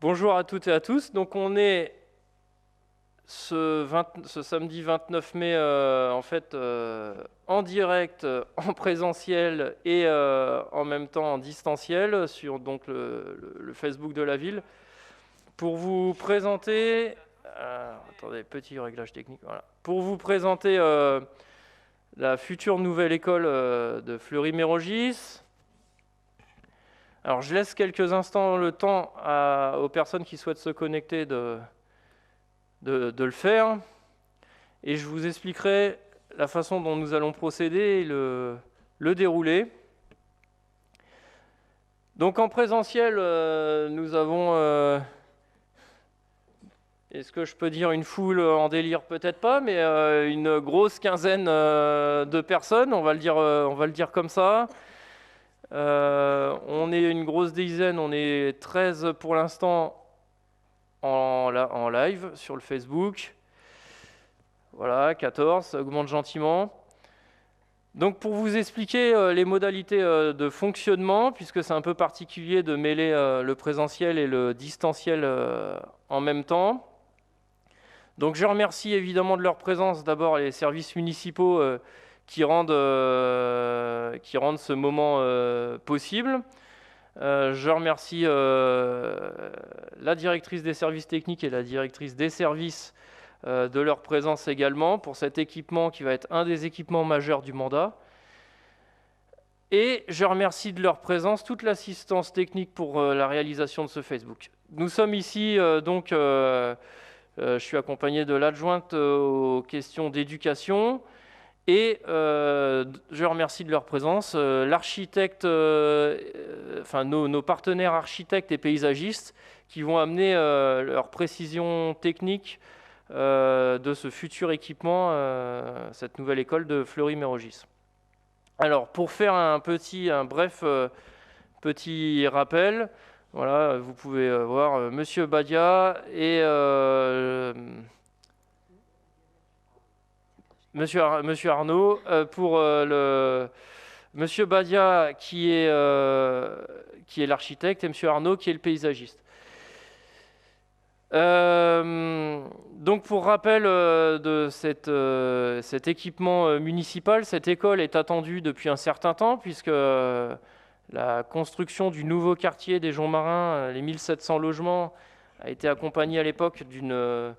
Bonjour à toutes et à tous. Donc on est ce samedi 29 mai en direct, en présentiel et en même temps en distanciel sur donc le Facebook de la ville pour vous présenter. Attendez, petit réglage technique. Voilà. Pour vous présenter la future nouvelle école de Fleury-Mérogis. Alors je laisse quelques instants le temps aux personnes qui souhaitent se connecter de le faire, et je vous expliquerai la façon dont nous allons procéder et le dérouler. Donc en présentiel, nous avons, est-ce que je peux dire une foule en délire? Peut-être pas, mais une grosse quinzaine de personnes, on va le dire comme ça. On est une grosse dizaine, on est 13 pour l'instant en live sur le Facebook. Voilà, 14, ça augmente gentiment. Donc pour vous expliquer les modalités de fonctionnement, puisque c'est un peu particulier de mêler le présentiel et le distanciel en même temps. Donc je remercie évidemment de leur présence d'abord les services municipaux qui rendent ce moment possible. Je remercie la directrice des services techniques et la directrice des services de leur présence également pour cet équipement qui va être un des équipements majeurs du mandat. Et je remercie de leur présence toute l'assistance technique pour la réalisation de ce Facebook. Nous sommes ici, je suis accompagné de l'adjointe aux questions d'éducation et je remercie de leur présence l'architecte, nos partenaires architectes et paysagistes qui vont amener leur précision technique de ce futur équipement, cette nouvelle école de Fleury-Mérogis. Alors, pour faire un bref petit rappel, voilà, vous pouvez voir Monsieur Badia et Monsieur Arnaud pour Monsieur Badia qui est l'architecte et Monsieur Arnaud qui est le paysagiste. Donc pour rappel de cet équipement municipal, cette école est attendue depuis un certain temps puisque la construction du nouveau quartier des Joncs Marins, les 1700 logements, a été accompagnée à l'époque d'une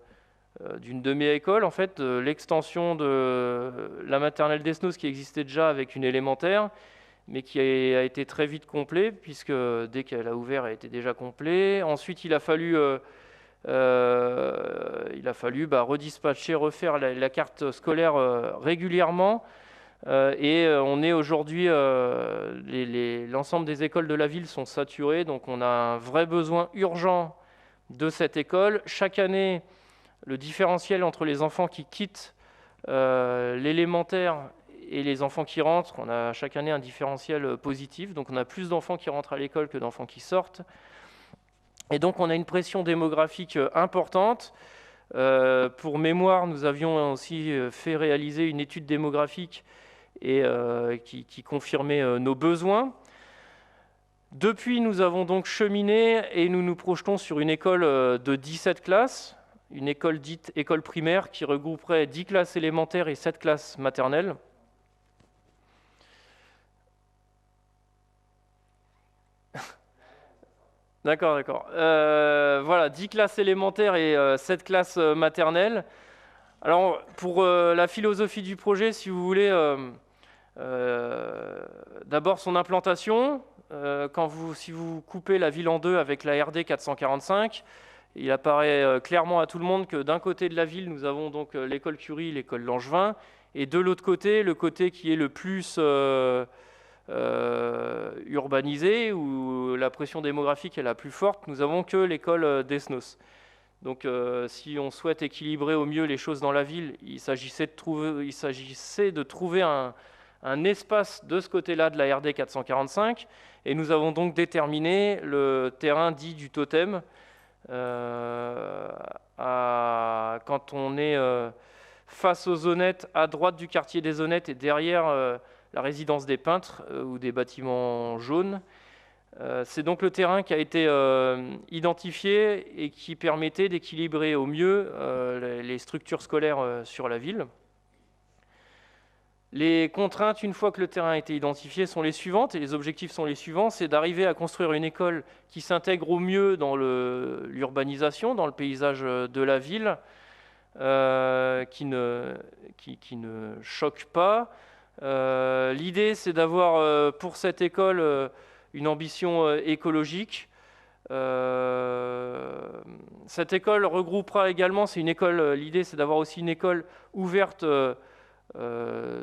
demi-école, en fait, l'extension de la maternelle d'Esnos qui existait déjà avec une élémentaire, mais qui a été très vite complet puisque dès qu'elle a ouvert, elle était déjà complet. Ensuite, il a fallu redispatcher, refaire la carte scolaire régulièrement. On est aujourd'hui, l'ensemble des écoles de la ville sont saturées, donc on a un vrai besoin urgent de cette école. Chaque année, le différentiel entre les enfants qui quittent l'élémentaire et les enfants qui rentrent, on a chaque année un différentiel positif, donc on a plus d'enfants qui rentrent à l'école que d'enfants qui sortent. Et donc on a une pression démographique importante. Pour mémoire, nous avions aussi fait réaliser une étude démographique et qui confirmait nos besoins. Depuis, nous avons donc cheminé et nous nous projetons sur une école de 17 classes, une école dite école primaire qui regrouperait 10 classes élémentaires et 7 classes maternelles. D'accord. Voilà, 10 classes élémentaires et 7 classes maternelles. Alors, pour la philosophie du projet, si vous voulez, d'abord son implantation. Si vous coupez la ville en deux avec la RD 445, il apparaît clairement à tout le monde que d'un côté de la ville, nous avons donc l'école Curie, l'école Langevin, et de l'autre côté, le côté qui est le plus urbanisé, où la pression démographique est la plus forte, nous avons que l'école d'Esnos. Donc si on souhaite équilibrer au mieux les choses dans la ville, il s'agissait de trouver un espace de ce côté-là de la RD 445, et nous avons donc déterminé le terrain dit du totem, quand on est face aux Honnêtes, à droite du quartier des Honnêtes et derrière la résidence des peintres ou des bâtiments jaunes. C'est donc le terrain qui a été identifié et qui permettait d'équilibrer au mieux les structures scolaires sur la ville. Les contraintes, une fois que le terrain a été identifié, sont les suivantes, et les objectifs sont les suivants. C'est d'arriver à construire une école qui s'intègre au mieux dans l'urbanisation, dans le paysage de la ville, qui ne choque pas. L'idée, c'est d'avoir pour cette école une ambition écologique. Cette école regroupera également, l'idée, c'est d'avoir aussi une école ouverte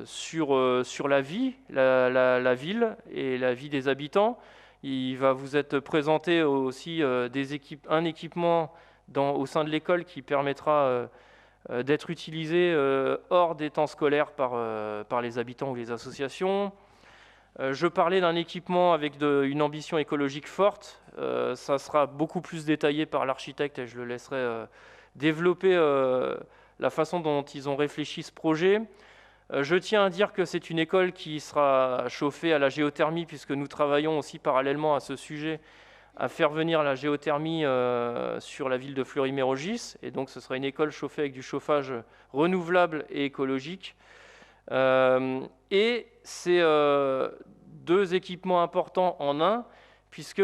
sur la vie, la ville et la vie des habitants. Il va vous être présenté aussi un équipement au sein de l'école qui permettra d'être utilisé hors des temps scolaires par les habitants ou les associations. Je parlais d'un équipement avec une ambition écologique forte. Ça sera beaucoup plus détaillé par l'architecte et je le laisserai développer la façon dont ils ont réfléchi ce projet. Je tiens à dire que c'est une école qui sera chauffée à la géothermie, puisque nous travaillons aussi parallèlement à ce sujet à faire venir la géothermie sur la ville de Fleury-Mérogis. Et donc ce sera une école chauffée avec du chauffage renouvelable et écologique. Et c'est deux équipements importants en un, puisque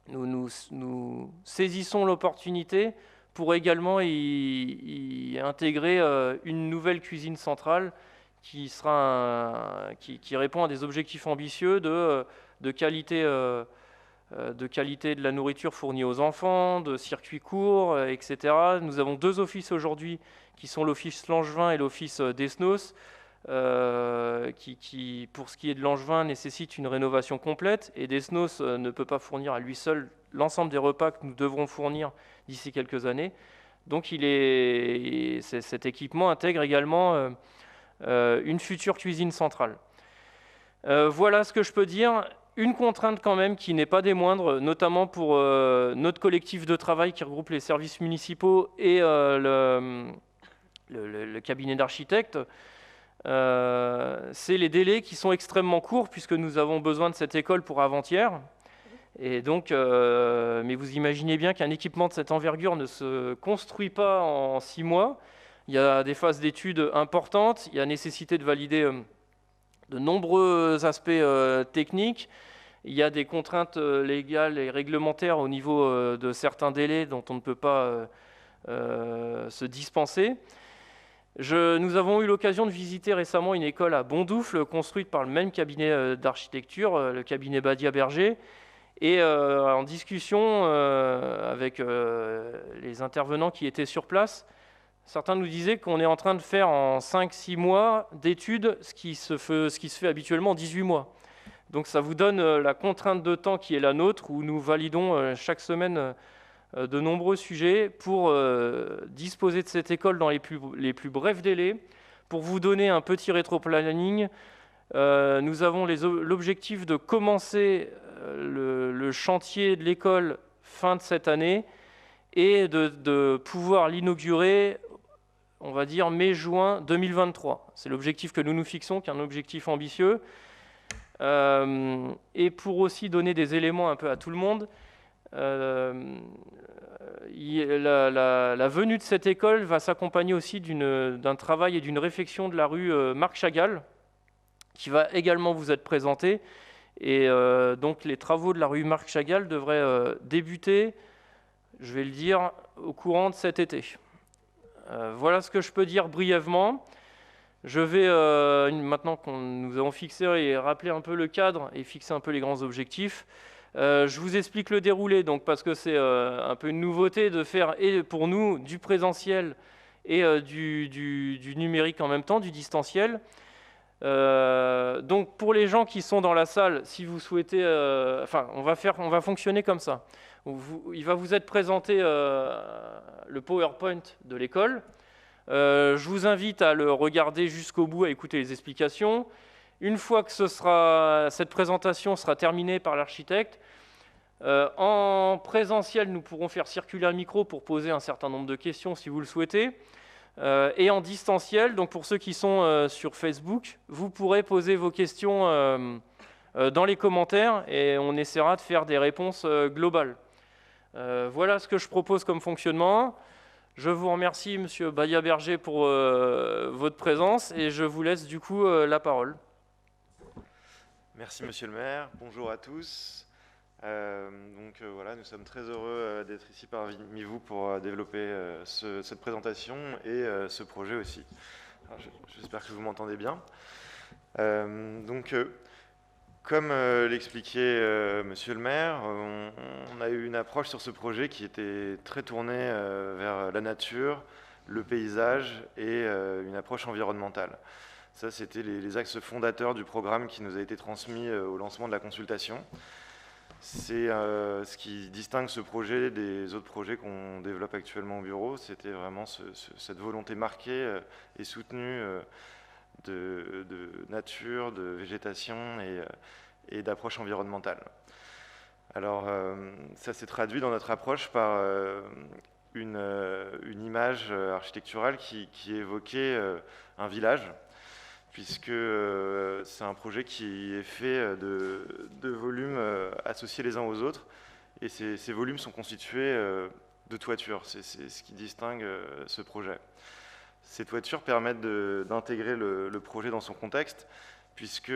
nous saisissons l'opportunité pour également y intégrer une nouvelle cuisine centrale qui répond à des objectifs ambitieux de qualité de la nourriture fournie aux enfants, de circuits courts, etc. Nous avons deux offices aujourd'hui qui sont l'office Langevin et l'office Desnos, qui, pour ce qui est de Langevin, nécessite une rénovation complète, et Desnos ne peut pas fournir à lui seul l'ensemble des repas que nous devrons fournir d'ici quelques années. Donc cet équipement intègre également une future cuisine centrale. Voilà ce que je peux dire. Une contrainte quand même qui n'est pas des moindres, notamment pour notre collectif de travail qui regroupe les services municipaux et le cabinet d'architectes, c'est les délais qui sont extrêmement courts, puisque nous avons besoin de cette école pour avant-hier. Et donc, mais vous imaginez bien qu'un équipement de cette envergure ne se construit pas en 6 mois. Il y a des phases d'études importantes, il y a nécessité de valider de nombreux aspects techniques, il y a des contraintes légales et réglementaires au niveau de certains délais dont on ne peut pas se dispenser. Nous avons eu l'occasion de visiter récemment une école à Bondoufle, construite par le même cabinet d'architecture, le cabinet Badia-Berger. Et en discussion avec les intervenants qui étaient sur place, certains nous disaient qu'on est en train de faire en 5-6 mois d'études ce qui se fait habituellement en 18 mois. Donc ça vous donne la contrainte de temps qui est la nôtre, où nous validons chaque semaine de nombreux sujets pour disposer de cette école dans les plus brefs délais. Pour vous donner un petit rétro-planning, nous avons l'objectif de commencer le chantier de l'école fin de cette année et de pouvoir l'inaugurer, on va dire mai-juin 2023. C'est l'objectif que nous nous fixons, qui est un objectif ambitieux. Et pour aussi donner des éléments un peu à tout le monde, la venue de cette école va s'accompagner aussi d'un travail et d'une réflexion de la rue Marc Chagall, qui va également vous être présentée. Et donc les travaux de la rue Marc Chagall devraient débuter, je vais le dire, au courant de cet été. Voilà ce que je peux dire brièvement. Je vais, maintenant que nous avons fixé et rappelé un peu le cadre et fixé un peu les grands objectifs, je vous explique le déroulé, donc, parce que c'est un peu une nouveauté de faire, et pour nous, du présentiel et du numérique en même temps, du distanciel. Donc pour les gens qui sont dans la salle, si vous souhaitez, on va fonctionner comme ça. Il va vous être présenté le PowerPoint de l'école. Je vous invite à le regarder jusqu'au bout, à écouter les explications. Une fois que cette présentation sera terminée par l'architecte, en présentiel, nous pourrons faire circuler un micro pour poser un certain nombre de questions si vous le souhaitez. Et en distanciel, donc pour ceux qui sont sur Facebook, vous pourrez poser vos questions dans les commentaires et on essaiera de faire des réponses globales. Voilà ce que je propose comme fonctionnement. Je vous remercie, Monsieur Baya-Berger, pour votre présence et je vous laisse du coup la parole. Merci Monsieur le maire, bonjour à tous. Voilà, nous sommes très heureux d'être ici parmi vous pour développer cette présentation et ce projet aussi. J'espère que vous m'entendez bien. Comme l'expliquait Monsieur le maire, on a eu une approche sur ce projet qui était très tournée vers la nature, le paysage et une approche environnementale. Ça, c'était les axes fondateurs du programme qui nous a été transmis au lancement de la consultation. C'est ce qui distingue ce projet des autres projets qu'on développe actuellement au bureau. C'était vraiment cette volonté marquée et soutenue de nature, de végétation et d'approche environnementale. Alors, ça s'est traduit dans notre approche par une image architecturale qui évoquait un village, puisque c'est un projet qui est fait de volumes associés les uns aux autres, et ces volumes sont constitués de toitures. C'est ce qui distingue ce projet. Ces toitures permettent d'intégrer le projet dans son contexte, puisque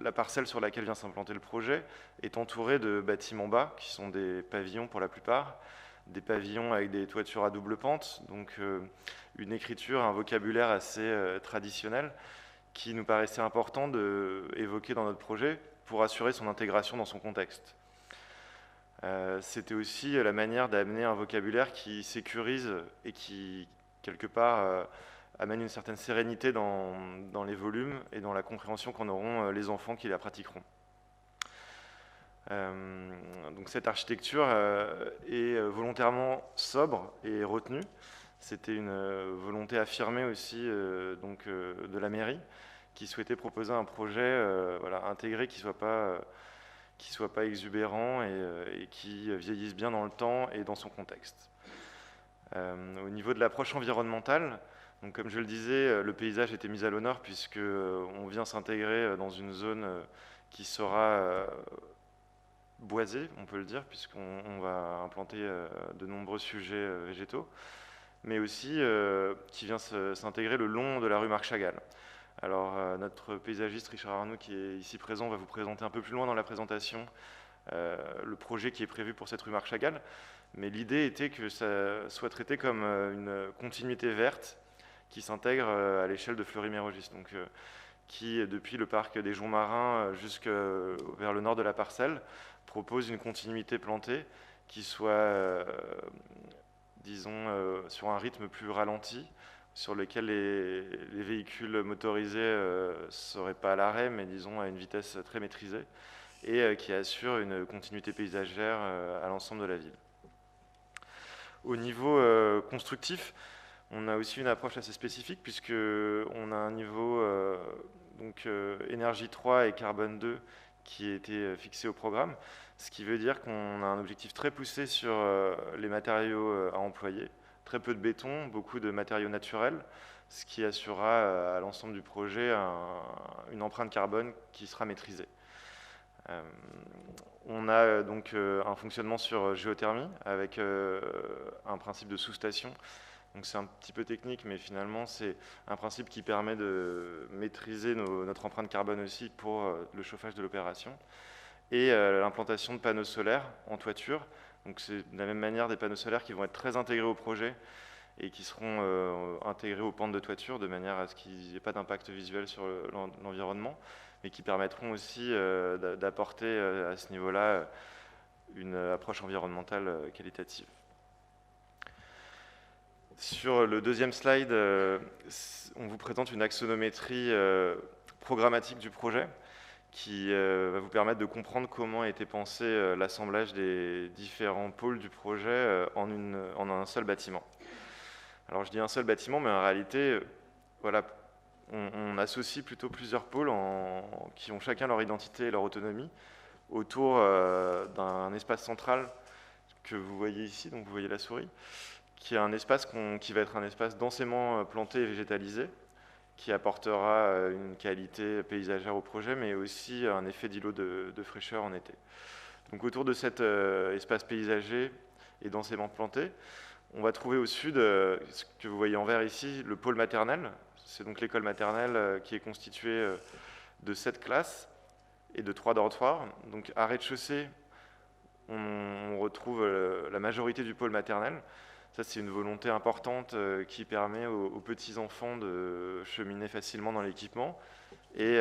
la parcelle sur laquelle vient s'implanter le projet est entourée de bâtiments bas, qui sont des pavillons pour la plupart, des pavillons avec des toitures à double pente, donc une écriture, un vocabulaire assez traditionnel qui nous paraissait important d'évoquer dans notre projet pour assurer son intégration dans son contexte. C'était aussi la manière d'amener un vocabulaire qui sécurise et qui, quelque part, amène une certaine sérénité dans les volumes et dans la compréhension qu'en auront les enfants qui la pratiqueront. Donc cette architecture est volontairement sobre et retenue. C'était une volonté affirmée aussi de la mairie qui souhaitait proposer un projet intégré qui soit pas exubérant et qui vieillisse bien dans le temps et dans son contexte. Au niveau de l'approche environnementale, donc comme je le disais, le paysage était mis à l'honneur puisque on vient s'intégrer dans une zone qui sera boisée, on peut le dire, puisqu'on va implanter de nombreux sujets végétaux, mais aussi qui vient s'intégrer le long de la rue Marc Chagall. Alors notre paysagiste Richard Arnaud, qui est ici présent, va vous présenter un peu plus loin dans la présentation le projet qui est prévu pour cette rue Marc Chagall, mais l'idée était que ça soit traité comme une continuité verte qui s'intègre à l'échelle de Fleury-Mérogis, donc qui, depuis le parc des Joncs Marins jusque vers le nord de la parcelle, propose une continuité plantée qui soit, disons, sur un rythme plus ralenti, sur lequel les véhicules motorisés ne seraient pas à l'arrêt, mais disons à une vitesse très maîtrisée, et qui assure une continuité paysagère à l'ensemble de la ville. Au niveau constructif, on a aussi une approche assez spécifique, puisqu'on a un niveau énergie 3 et carbone 2 qui a été fixé au programme, ce qui veut dire qu'on a un objectif très poussé sur les matériaux à employer, très peu de béton, beaucoup de matériaux naturels, ce qui assurera à l'ensemble du projet une empreinte carbone qui sera maîtrisée. On a donc un fonctionnement sur géothermie avec un principe de sous-station. Donc c'est un petit peu technique, mais finalement c'est un principe qui permet de maîtriser notre empreinte carbone aussi pour le chauffage de l'opération. Et l'implantation de panneaux solaires en toiture. Donc c'est de la même manière des panneaux solaires qui vont être très intégrés au projet et qui seront intégrés aux pentes de toiture de manière à ce qu'il n'y ait pas d'impact visuel sur l'environnement, mais qui permettront aussi d'apporter à ce niveau-là une approche environnementale qualitative. Sur le deuxième slide, on vous présente une axonométrie programmatique du projet qui va vous permettre de comprendre comment a été pensé l'assemblage des différents pôles du projet en un seul bâtiment. Alors je dis un seul bâtiment, mais en réalité, voilà, on associe plutôt plusieurs pôles qui ont chacun leur identité et leur autonomie autour d'un espace central que vous voyez ici, donc vous voyez la souris, qui est un espace qui va être un espace densément planté et végétalisé, qui apportera une qualité paysagère au projet, mais aussi un effet d'îlot de fraîcheur en été. Donc autour de cet espace paysager et densément planté, on va trouver au sud, ce que vous voyez en vert ici, le pôle maternel. C'est donc l'école maternelle qui est constituée de 7 classes et de 3 dortoirs. Donc à rez-de-chaussée, on retrouve la majorité du pôle maternel. Ça, c'est une volonté importante qui permet aux petits-enfants de cheminer facilement dans l'équipement et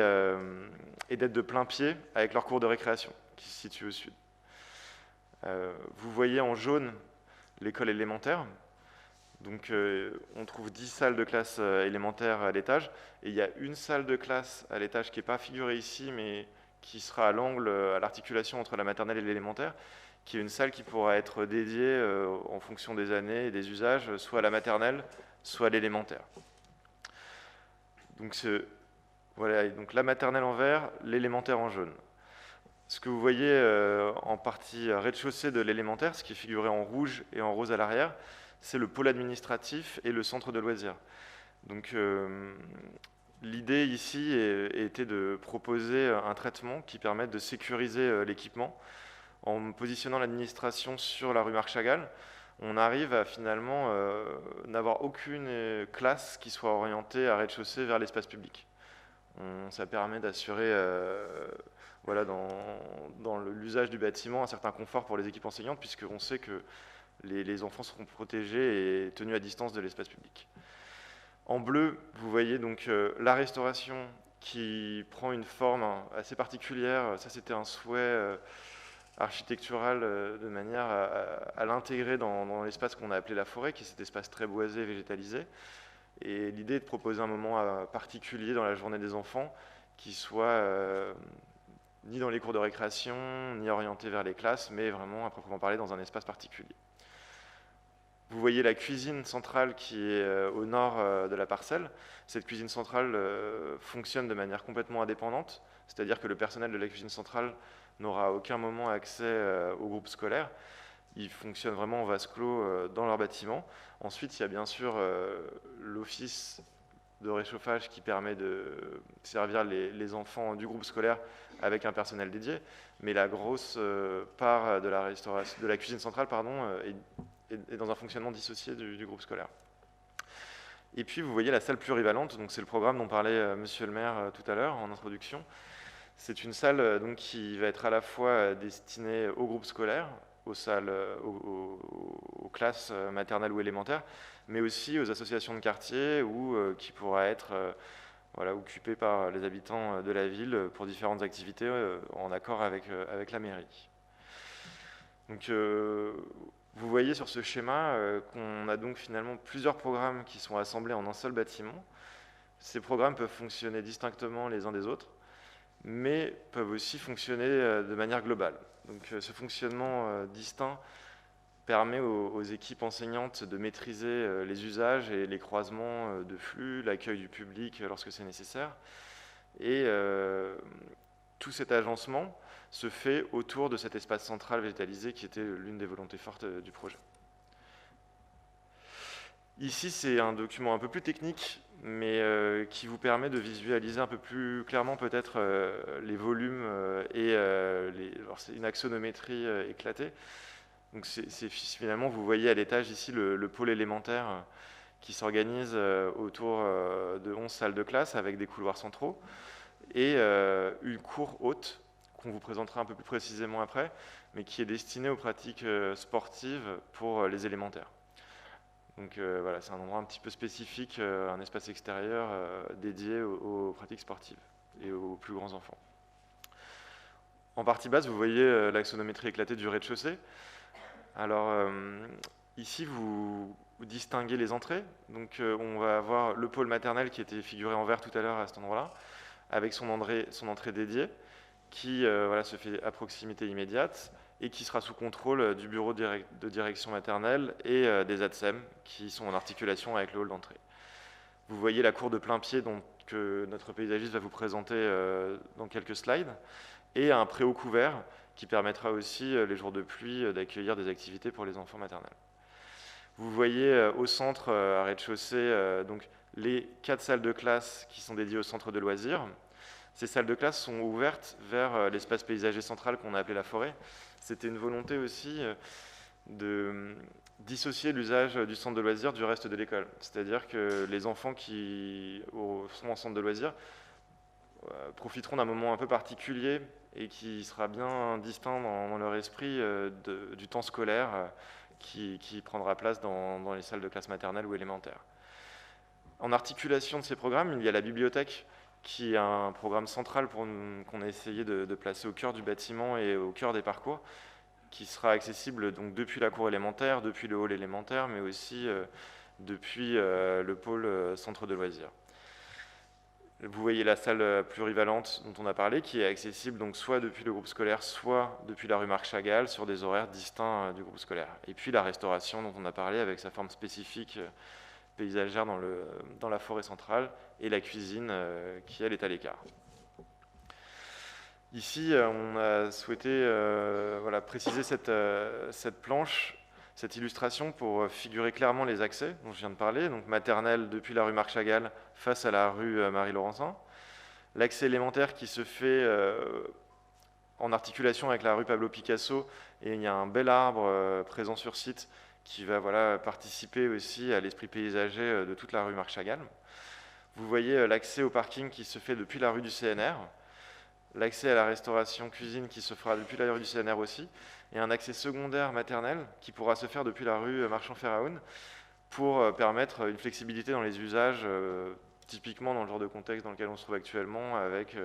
d'être de plein pied avec leur cours de récréation qui se situe au sud. Vous voyez en jaune l'école élémentaire. Donc on trouve 10 salles de classe élémentaires à l'étage, et il y a une salle de classe à l'étage qui n'est pas figurée ici, mais qui sera à l'angle, à l'articulation entre la maternelle et l'élémentaire, qui est une salle qui pourra être dédiée en fonction des années et des usages, soit à la maternelle, soit à l'élémentaire. Donc voilà, donc la maternelle en vert, l'élémentaire en jaune. Ce que vous voyez en partie rez-de-chaussée de l'élémentaire, ce qui est figuré en rouge et en rose à l'arrière, c'est le pôle administratif et le centre de loisirs. Donc l'idée ici était de proposer un traitement qui permette de sécuriser l'équipement. En positionnant l'administration sur la rue Marc Chagall, on arrive à finalement n'avoir aucune classe qui soit orientée à rez-de-chaussée vers l'espace public. Ça permet d'assurer voilà, dans l'usage du bâtiment un certain confort pour les équipes enseignantes, puisqu'on sait que les enfants seront protégés et tenus à distance de l'espace public. En bleu, vous voyez donc la restauration qui prend une forme assez particulière. Ça, c'était un souhait architectural de manière à l'intégrer dans l'espace qu'on a appelé la forêt, qui est cet espace très boisé et végétalisé. Et l'idée est de proposer un moment particulier dans la journée des enfants qui soit ni dans les cours de récréation, ni orienté vers les classes, mais vraiment, à proprement parler, dans un espace particulier. Vous voyez la cuisine centrale qui est au nord de la parcelle. Cette cuisine centrale fonctionne de manière complètement indépendante, c'est-à-dire que le personnel de la cuisine centrale n'aura à aucun moment accès au groupe scolaire. Ils fonctionnent vraiment en vase clos dans leur bâtiment. Ensuite, il y a bien sûr l'office de réchauffage qui permet de servir les enfants du groupe scolaire avec un personnel dédié, mais la grosse part de la cuisine centrale est dans un fonctionnement dissocié du groupe scolaire. Et puis vous voyez la salle plurivalente, donc c'est le programme dont parlait Monsieur le maire tout à l'heure en introduction. C'est une salle donc, qui va être à la fois destinée au groupe scolaire, aux classes maternelles ou élémentaires, mais aussi aux associations de quartier ou qui pourra être voilà, occupée par les habitants de la ville pour différentes activités en accord avec la mairie. Donc, vous voyez sur ce schéma qu'on a donc finalement plusieurs programmes qui sont assemblés en un seul bâtiment. Ces programmes peuvent fonctionner distinctement les uns des autres, mais peuvent aussi fonctionner de manière globale. Donc ce fonctionnement distinct permet aux équipes enseignantes de maîtriser les usages et les croisements de flux, l'accueil du public lorsque c'est nécessaire. Et tout cet agencement se fait autour de cet espace central végétalisé qui était l'une des volontés fortes du projet. Ici, c'est un document un peu plus technique, mais qui vous permet de visualiser un peu plus clairement peut-être les volumes alors c'est une axonométrie éclatée. Donc finalement, vous voyez à l'étage ici le pôle élémentaire qui s'organise autour de 11 salles de classe avec des couloirs centraux et une cour haute qu'on vous présentera un peu plus précisément après, mais qui est destinée aux pratiques sportives pour les élémentaires. Donc voilà, c'est un endroit un petit peu spécifique, un espace extérieur dédié aux pratiques sportives et aux plus grands enfants. En partie basse, vous voyez l'axonométrie éclatée du rez-de-chaussée. Alors ici, vous distinguez les entrées. Donc on va avoir le pôle maternel qui était figuré en vert tout à l'heure à cet endroit-là, avec son entrée dédiée, qui voilà, se fait à proximité immédiate, et qui sera sous contrôle du bureau de direction maternelle et des ATSEM qui sont en articulation avec le hall d'entrée. Vous voyez la cour de plein pied que notre paysagiste va vous présenter dans quelques slides, et un préau couvert qui permettra aussi, les jours de pluie, d'accueillir des activités pour les enfants maternels. Vous voyez au centre, à rez-de-chaussée, donc les 4 salles de classe qui sont dédiées au centre de loisirs. Ces salles de classe sont ouvertes vers l'espace paysager central qu'on a appelé la forêt. C'était une volonté aussi de dissocier l'usage du centre de loisirs du reste de l'école. C'est-à-dire que les enfants qui sont en centre de loisirs profiteront d'un moment un peu particulier et qui sera bien distinct dans leur esprit du temps scolaire qui prendra place dans les salles de classe maternelle ou élémentaire. En articulation de ces programmes, il y a la bibliothèque qui est un programme central qu'on a essayé de placer au cœur du bâtiment et au cœur des parcours, qui sera accessible donc depuis la cour élémentaire, depuis le hall élémentaire, mais aussi depuis le pôle centre de loisirs. Vous voyez la salle plurivalente dont on a parlé, qui est accessible donc soit depuis le groupe scolaire, soit depuis la rue Marc Chagall, sur des horaires distincts du groupe scolaire. Et puis la restauration dont on a parlé, avec sa forme spécifique paysagère dans la forêt centrale, et la cuisine qui, elle, est à l'écart. Ici, on a souhaité préciser cette planche, cette illustration pour figurer clairement les accès dont je viens de parler. Donc maternelle depuis la rue Marc Chagall face à la rue Marie-Laurencin. L'accès élémentaire qui se fait en articulation avec la rue Pablo Picasso, et il y a un bel arbre présent sur site qui va participer aussi à l'esprit paysager de toute la rue Marc Chagall. Vous voyez l'accès au parking qui se fait depuis la rue du CNR, l'accès à la restauration cuisine qui se fera depuis la rue du CNR aussi, et un accès secondaire maternel qui pourra se faire depuis la rue Marchand-Ferraoun pour permettre une flexibilité dans les usages, typiquement dans le genre de contexte dans lequel on se trouve actuellement, avec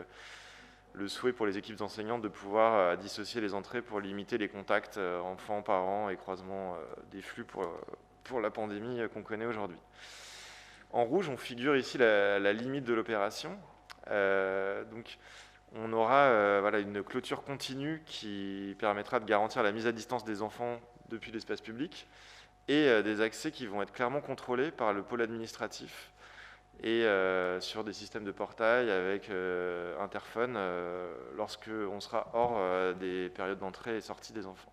le souhait pour les équipes d'enseignants de pouvoir dissocier les entrées pour limiter les contacts enfants, parents et croisement des flux pour la pandémie qu'on connaît aujourd'hui. En rouge, on figure ici la limite de l'opération. Donc, on aura une clôture continue qui permettra de garantir la mise à distance des enfants depuis l'espace public et des accès qui vont être clairement contrôlés par le pôle administratif et sur des systèmes de portail avec interphone lorsque on sera hors des périodes d'entrée et sortie des enfants.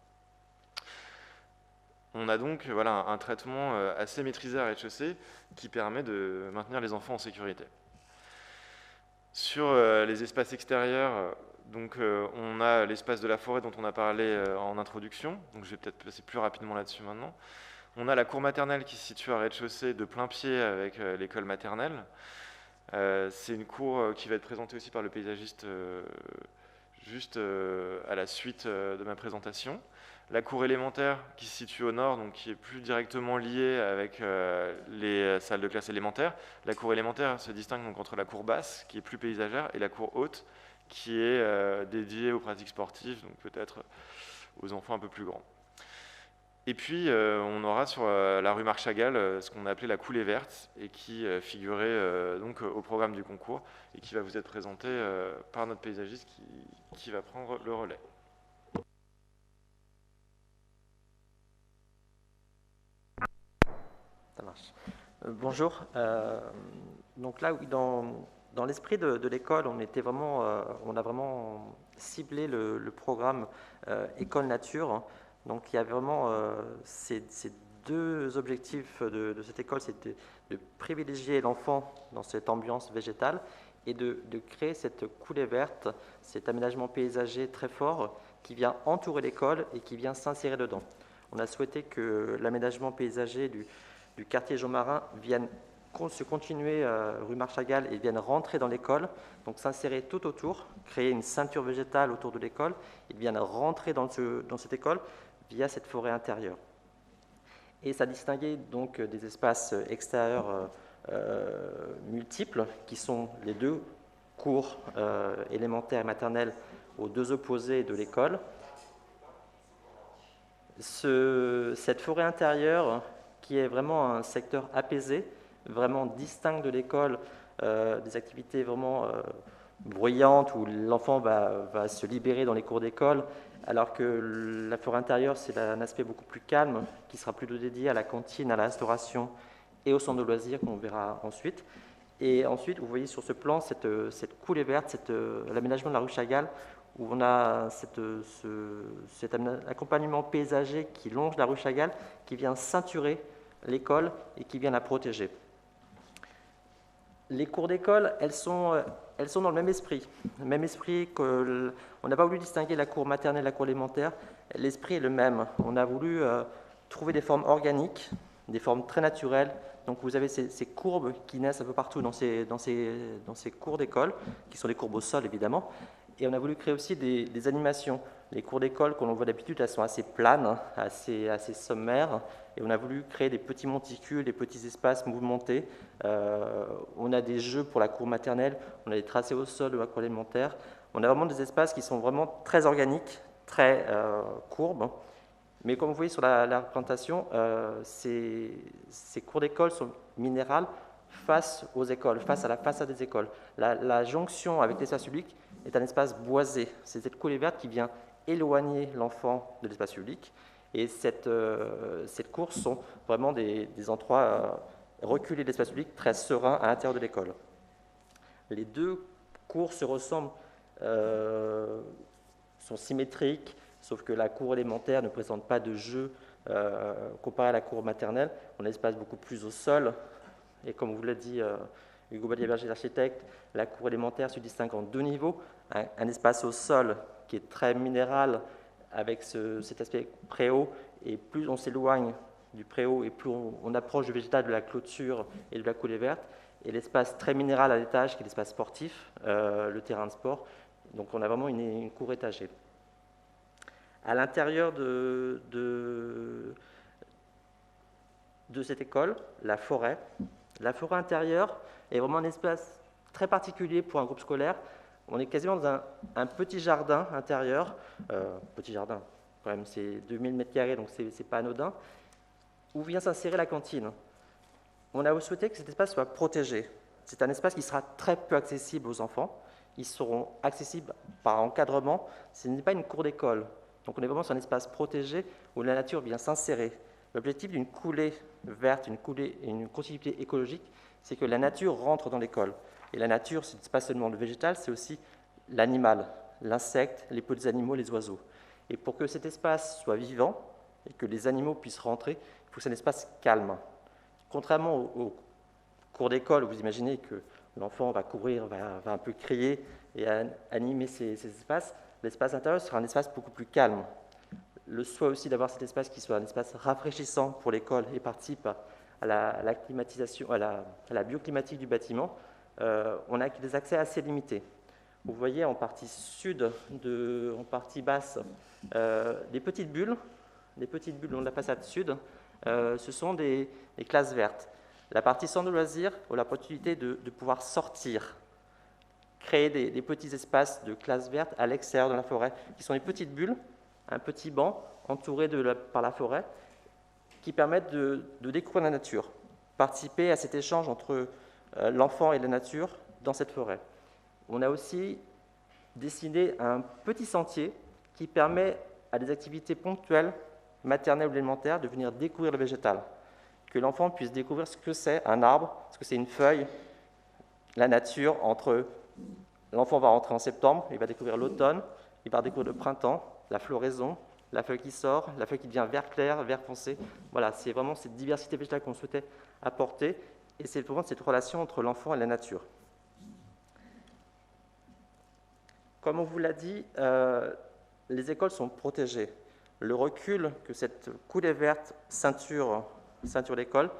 On a donc un traitement assez maîtrisé à rez-de-chaussée qui permet de maintenir les enfants en sécurité. Sur les espaces extérieurs, on a l'espace de la forêt dont on a parlé en introduction, donc je vais peut-être passer plus rapidement là-dessus maintenant. On a la cour maternelle qui se situe à rez-de-chaussée de plein pied avec l'école maternelle. C'est une cour qui va être présentée aussi par le paysagiste juste à la suite de ma présentation. La cour élémentaire qui se situe au nord, donc qui est plus directement liée avec les salles de classe élémentaires. La cour élémentaire se distingue donc entre la cour basse, qui est plus paysagère, et la cour haute, qui est dédiée aux pratiques sportives, donc peut-être aux enfants un peu plus grands. Et puis, on aura sur la rue Marc Chagall ce qu'on a appelé la coulée verte, et qui figurait donc au programme du concours, et qui va vous être présenté par notre paysagiste qui va prendre le relais. Ça marche. Bonjour. Donc là, oui, dans l'esprit de l'école, on a vraiment ciblé le programme École Nature. Donc il y a vraiment ces deux objectifs de cette école, c'était de privilégier l'enfant dans cette ambiance végétale et de créer cette coulée verte, cet aménagement paysager très fort qui vient entourer l'école et qui vient s'insérer dedans. On a souhaité que l'aménagement paysager du quartier Jean Marin viennent se continuer rue Marc Chagall et viennent rentrer dans l'école, donc s'insérer tout autour, créer une ceinture végétale autour de l'école, ils viennent rentrer dans cette école via cette forêt intérieure. Et ça distinguait donc des espaces extérieurs multiples, qui sont les deux cours élémentaires et maternelles aux deux opposés de l'école. Cette forêt intérieure, qui est vraiment un secteur apaisé, vraiment distinct de l'école, des activités vraiment bruyantes où l'enfant va se libérer dans les cours d'école, alors que la forêt intérieure, c'est un aspect beaucoup plus calme, qui sera plutôt dédié à la cantine, à la restauration et au centre de loisirs qu'on verra ensuite. Et ensuite, vous voyez sur ce plan cette coulée verte, l'aménagement de la rue Chagall, où on a cet accompagnement paysager qui longe la rue Chagall, qui vient ceinturer l'école et qui vient la protéger. Les cours d'école, elles sont dans le même esprit. Le même esprit que on n'a pas voulu distinguer la cour maternelle et la cour élémentaire. L'esprit est le même. On a voulu trouver des formes organiques, des formes très naturelles. Donc vous avez ces courbes qui naissent un peu partout dans ces cours d'école, qui sont des courbes au sol évidemment. Et on a voulu créer aussi des animations. Les cours d'école, comme on voit d'habitude, elles sont assez planes, assez sommaires. Et on a voulu créer des petits monticules, des petits espaces mouvementés. On a des jeux pour la cour maternelle, on a des tracés au sol de la cour élémentaire. On a vraiment des espaces qui sont vraiment très organiques, très courbes. Mais comme vous voyez sur la représentation, ces cours d'école sont minérales face aux écoles, face à la façade des écoles. La jonction avec l'espace public est un espace boisé. C'est cette coulée verte qui vient éloigner l'enfant de l'espace public. Et cette cour sont vraiment des endroits reculés de l'espace public, très sereins à l'intérieur de l'école. Les deux cours se ressemblent, sont symétriques, sauf que la cour élémentaire ne présente pas de jeu comparé à la cour maternelle. On a un espace beaucoup plus au sol. Et comme vous l'a dit Hugo Badier-Berger, l'architecte, la cour élémentaire se distingue en deux niveaux. Un espace au sol qui est très minéral avec cet aspect préau, et plus on s'éloigne du préau et plus on approche du végétal, de la clôture et de la coulée verte, et l'espace très minéral à l'étage qui est l'espace sportif, le terrain de sport. Donc on a vraiment une cour étagée. À l'intérieur de cette école, la forêt intérieure est vraiment un espace très particulier pour un groupe scolaire. On est quasiment dans un petit jardin intérieur, petit jardin, quand même, c'est 2000 m², donc c'est pas anodin, où vient s'insérer la cantine. On a souhaité que cet espace soit protégé. C'est un espace qui sera très peu accessible aux enfants. Ils seront accessibles par encadrement. Ce n'est pas une cour d'école. Donc on est vraiment sur un espace protégé où la nature vient s'insérer. L'objectif d'une coulée verte, une continuité écologique, c'est que la nature rentre dans l'école. Et la nature, ce n'est pas seulement le végétal, c'est aussi l'animal, l'insecte, les petits animaux, les oiseaux. Et pour que cet espace soit vivant et que les animaux puissent rentrer, il faut que c'est un espace calme. Contrairement aux cours d'école, où vous imaginez que l'enfant va courir, va un peu crier et animer ces espaces, l'espace intérieur sera un espace beaucoup plus calme. Le souhait aussi d'avoir cet espace qui soit un espace rafraîchissant pour l'école et participe à la climatisation, à la bioclimatique du bâtiment, on a des accès assez limités. Vous voyez en partie sud, en partie basse, des petites bulles le long de la façade sud, ce sont des classes vertes. La partie centre de loisirs a la possibilité de pouvoir sortir, créer des petits espaces de classes vertes à l'extérieur de la forêt, qui sont des petites bulles, un petit banc entouré par la forêt, qui permettent de découvrir la nature, participer à cet échange entre l'enfant et la nature dans cette forêt. On a aussi dessiné un petit sentier qui permet à des activités ponctuelles, maternelles ou élémentaires, de venir découvrir le végétal. Que l'enfant puisse découvrir ce que c'est un arbre, ce que c'est une feuille, la nature. L'enfant va rentrer en septembre, il va découvrir l'automne, il va découvrir le printemps, la floraison, la feuille qui sort, la feuille qui devient vert clair, vert foncé. Voilà, c'est vraiment cette diversité végétale qu'on souhaitait apporter, et c'est vraiment cette relation entre l'enfant et la nature. Comme on vous l'a dit, les écoles sont protégées. Le recul que cette coulée verte ceinture l'école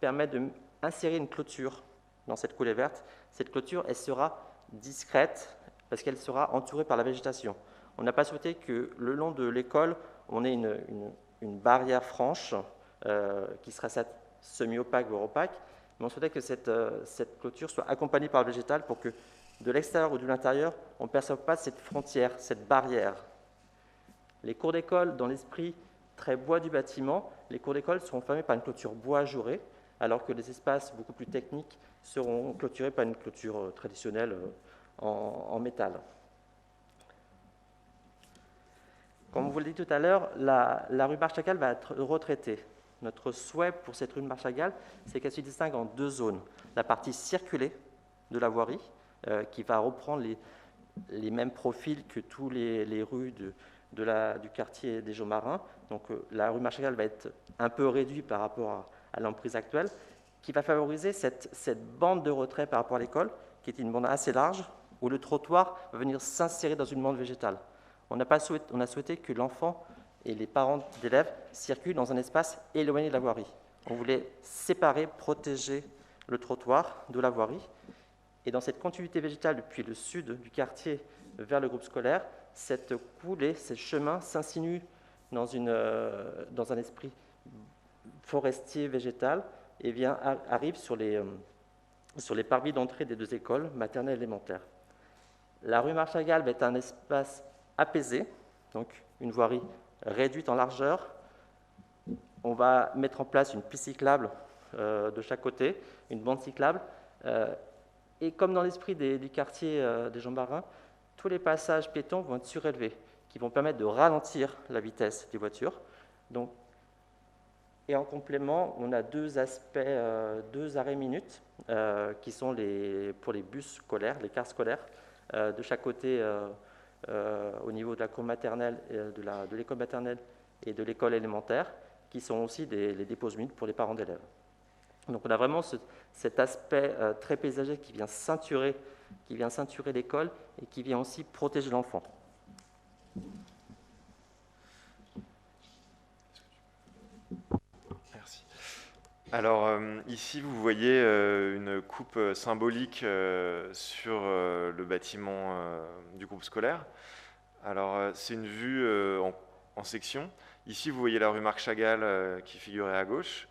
permet d'insérer une clôture dans cette coulée verte. Cette clôture, elle sera discrète parce qu'elle sera entourée par la végétation. On n'a pas souhaité que le long de l'école, on ait une barrière franche qui sera semi-opaque, voire opaque, mais on souhaitait que cette clôture soit accompagnée par le végétal pour que de l'extérieur ou de l'intérieur, on ne perçoive pas cette frontière, cette barrière. Les cours d'école, dans l'esprit très bois du bâtiment, les cours d'école seront fermés par une clôture bois ajourée, alors que les espaces beaucoup plus techniques seront clôturés par une clôture traditionnelle en métal. Comme vous l'avez dit tout à l'heure, la rue Marchagall va être retraitée. Notre souhait pour cette rue de Marchagall, c'est qu'elle se distingue en deux zones. La partie circulée de la voirie, qui va reprendre les mêmes profils que tous les rues du quartier des Jaumarins. Donc la rue Marchagall va être un peu réduite par rapport à l'emprise actuelle. qui va favoriser cette bande de retrait par rapport à l'école, qui est une bande assez large, où le trottoir va venir s'insérer dans une bande végétale. On a souhaité que l'enfant et les parents d'élèves circulent dans un espace éloigné de la voirie. On voulait séparer, protéger le trottoir de la voirie. Et dans cette continuité végétale depuis le sud du quartier vers le groupe scolaire, cette coulée, ce chemin s'insinue dans un esprit forestier, végétal, et arrive sur les parvis d'entrée des deux écoles, maternelle et élémentaire. La rue Marchagall va être un espace apaisé, donc une voirie réduite en largeur. On va mettre en place une piste cyclable de chaque côté, une bande cyclable. Et comme dans l'esprit du quartier des Jean Barin, tous les passages piétons vont être surélevés, qui vont permettre de ralentir la vitesse des voitures. Donc, et en complément, on a deux arrêts minutes qui sont pour les bus scolaires, les cars scolaires, de chaque côté au niveau de la cour maternelle, de l'école maternelle et de l'école élémentaire, qui sont aussi les déposes minutes pour les parents d'élèves. Donc on a vraiment cet aspect très paysager qui vient ceinturer l'école et qui vient aussi protéger l'enfant. Merci. Alors ici vous voyez une coupe symbolique sur le bâtiment du groupe scolaire. Alors c'est une vue en section. Ici vous voyez la rue Marc Chagall qui figurait à gauche.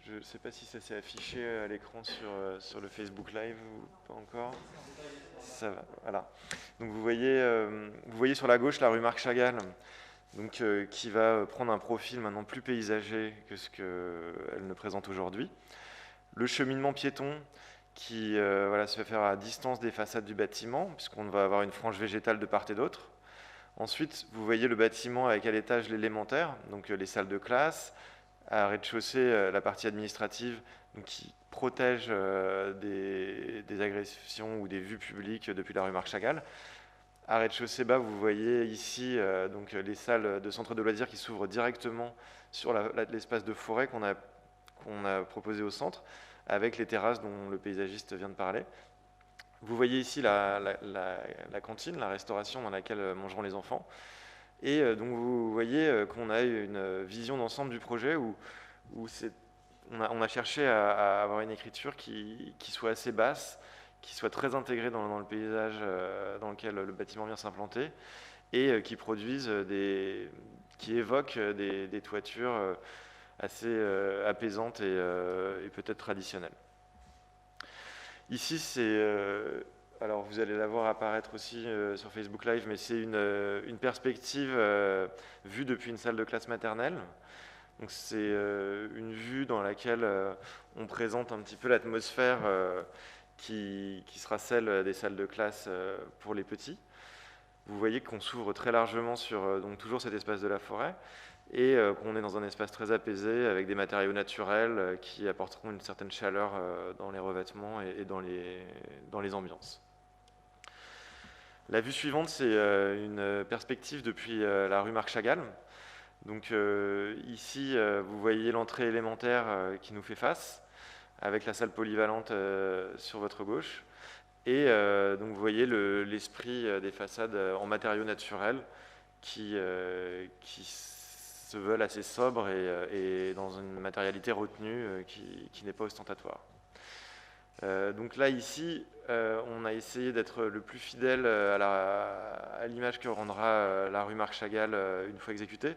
Je ne sais pas si ça s'est affiché à l'écran sur le Facebook Live ou pas encore. Ça va, voilà. Donc vous voyez sur la gauche la rue Marc Chagall, donc, qui va prendre un profil maintenant plus paysager que ce qu'elle ne présente aujourd'hui. Le cheminement piéton qui se fait faire à distance des façades du bâtiment, puisqu'on va avoir une frange végétale de part et d'autre. Ensuite, vous voyez le bâtiment avec à l'étage l'élémentaire, donc les salles de classe, à rez-de-chaussée la partie administrative, donc, qui protège des agressions ou des vues publiques depuis la rue Marc Chagall. À rez-de-chaussée bas, vous voyez ici donc, les salles de centre de loisirs qui s'ouvrent directement sur l'espace de forêt qu'on a proposé au centre, avec les terrasses dont le paysagiste vient de parler. Vous voyez ici la cantine, la restauration dans laquelle mangeront les enfants. Et donc vous voyez qu'on a une vision d'ensemble du projet où on a cherché à avoir une écriture qui soit assez basse, qui soit très intégrée dans le paysage dans lequel le bâtiment vient s'implanter, et qui qui évoque des toitures assez apaisantes et peut-être traditionnelles. Ici, alors vous allez la voir apparaître aussi sur Facebook Live, mais c'est une perspective vue depuis une salle de classe maternelle. Donc c'est une vue dans laquelle on présente un petit peu l'atmosphère qui sera celle des salles de classe pour les petits. Vous voyez qu'on s'ouvre très largement sur donc toujours cet espace de la forêt et qu'on est dans un espace très apaisé avec des matériaux naturels qui apporteront une certaine chaleur dans les revêtements et dans les ambiances. La vue suivante, c'est une perspective depuis la rue Marc Chagall. Donc ici, vous voyez l'entrée élémentaire qui nous fait face, avec la salle polyvalente sur votre gauche. Et donc vous voyez l'esprit des façades en matériaux naturels qui se veulent assez sobres et dans une matérialité retenue qui n'est pas ostentatoire. Donc là, ici, on a essayé d'être le plus fidèle à l'image que rendra la rue Marc Chagall une fois exécutée.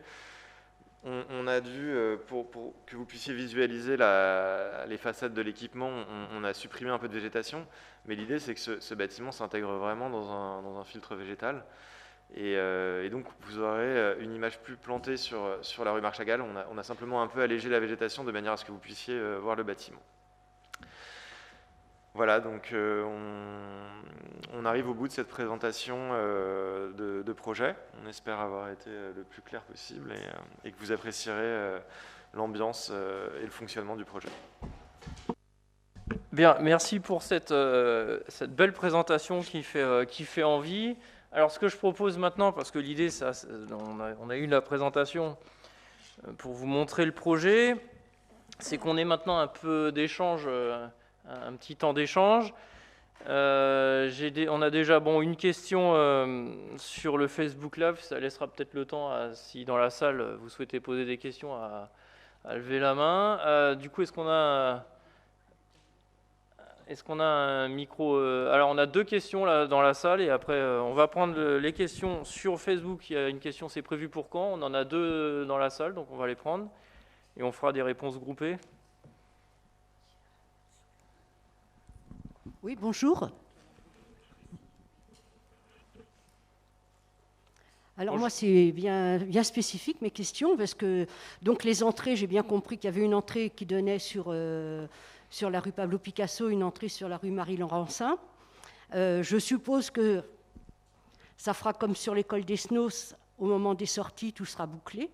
On a dû, pour que vous puissiez visualiser les façades de l'équipement, on a supprimé un peu de végétation, mais l'idée c'est que ce bâtiment s'intègre vraiment dans un filtre végétal. Et donc vous aurez une image plus plantée sur la rue Marc Chagall. On a simplement un peu allégé la végétation de manière à ce que vous puissiez voir le bâtiment. Voilà, donc on arrive au bout de cette présentation de projet. On espère avoir été le plus clair possible et que vous apprécierez l'ambiance et le fonctionnement du projet. Bien, merci pour cette belle présentation qui fait envie. Alors ce que je propose maintenant, parce que l'idée, on a eu la présentation pour vous montrer le projet. c'est qu'on ait maintenant un peu d'échange, un petit temps d'échange. On a déjà une question sur le Facebook Live, ça laissera peut-être le temps, si dans la salle vous souhaitez poser des questions, à lever la main. Du coup, est-ce qu'on a un micro Alors, on a 2 questions là dans la salle, et après, on va prendre les questions sur Facebook. Il y a une question, c'est prévu pour quand? On en a 2 dans la salle, donc on va les prendre, et on fera des réponses groupées. Oui, bonjour. Alors moi, c'est bien spécifique mes questions, parce que donc les entrées, j'ai bien compris qu'il y avait une entrée qui donnait sur la rue Pablo Picasso, une entrée sur la rue Marie-Laurencin. Je suppose que ça fera comme sur l'école des Snows, au moment des sorties, tout sera bouclé.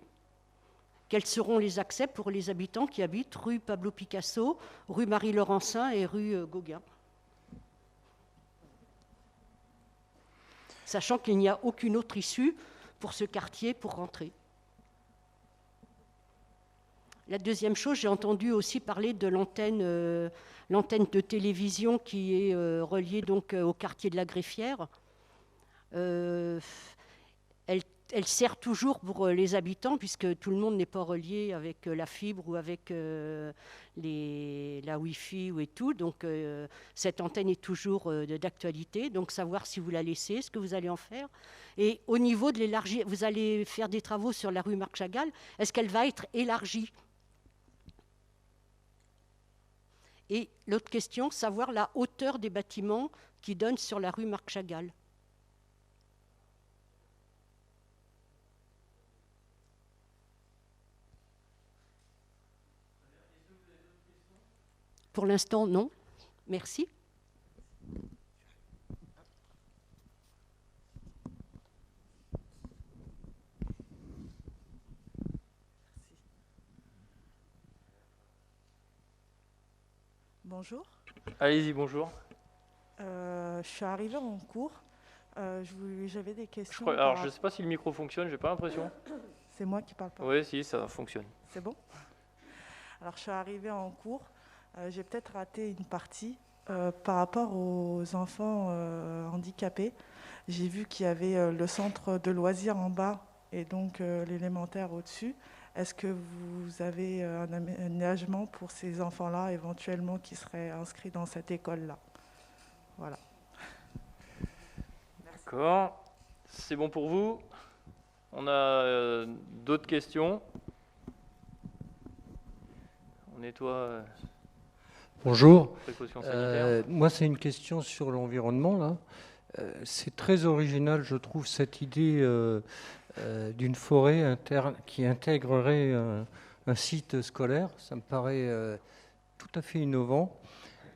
Quels seront les accès pour les habitants qui habitent rue Pablo Picasso, rue Marie-Laurencin et rue Gauguin? Sachant qu'il n'y a aucune autre issue pour ce quartier pour rentrer. La deuxième chose, j'ai entendu aussi parler de l'antenne de télévision qui est reliée donc au quartier de la Greffière. Elle sert toujours pour les habitants, puisque tout le monde n'est pas relié avec la fibre ou avec la Wi-Fi et tout. Donc cette antenne est toujours d'actualité. Donc savoir si vous la laissez, ce que vous allez en faire. Et au niveau de l'élargir, vous allez faire des travaux sur la rue Marc Chagall. Est-ce qu'elle va être élargie? Et l'autre question, savoir la hauteur des bâtiments qui donnent sur la rue Marc Chagall. Pour l'instant, non. Merci. Bonjour. Allez-y, bonjour. Je suis arrivée en cours. J'avais des questions. Alors, je ne sais pas si le micro fonctionne, j'ai pas l'impression. C'est moi qui parle pas. Oui, si, ça fonctionne. C'est bon? Alors, je suis arrivée en cours. J'ai peut-être raté une partie par rapport aux enfants handicapés. J'ai vu qu'il y avait le centre de loisirs en bas et donc l'élémentaire au-dessus. Est-ce que vous avez un aménagement pour ces enfants-là, éventuellement, qui seraient inscrits dans cette école-là? Voilà. D'accord. C'est bon pour vous? On a d'autres questions? On nettoie. Bonjour. Précautions sanitaires. Moi, c'est une question sur l'environnement, là. C'est très original, je trouve, cette idée d'une forêt qui intégrerait un site scolaire. Ça me paraît tout à fait innovant.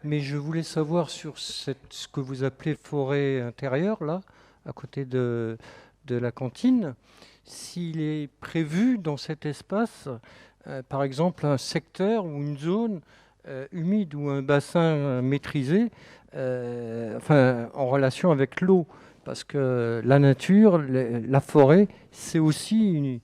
Mais je voulais savoir sur ce que vous appelez forêt intérieure, là, à côté de la cantine, s'il est prévu dans cet espace, par exemple, un secteur ou une zone humide ou un bassin maîtrisé, en relation avec l'eau. Parce que la nature, la forêt, c'est aussi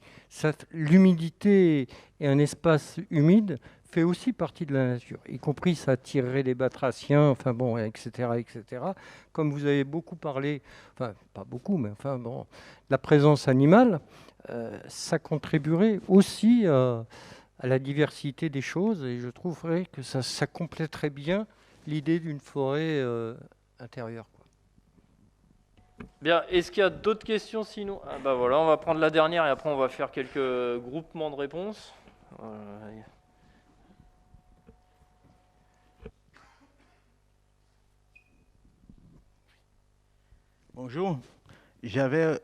l'humidité et un espace humide fait aussi partie de la nature, y compris ça attirerait les batraciens, etc., etc. Comme vous avez beaucoup parlé, pas beaucoup, mais la présence animale, ça contribuerait aussi à la diversité des choses, et je trouverais que ça compléterait bien l'idée d'une forêt intérieure. Bien, est-ce qu'il y a d'autres questions sinon? Voilà, on va prendre la dernière et après on va faire quelques groupements de réponses. Bonjour. J'avais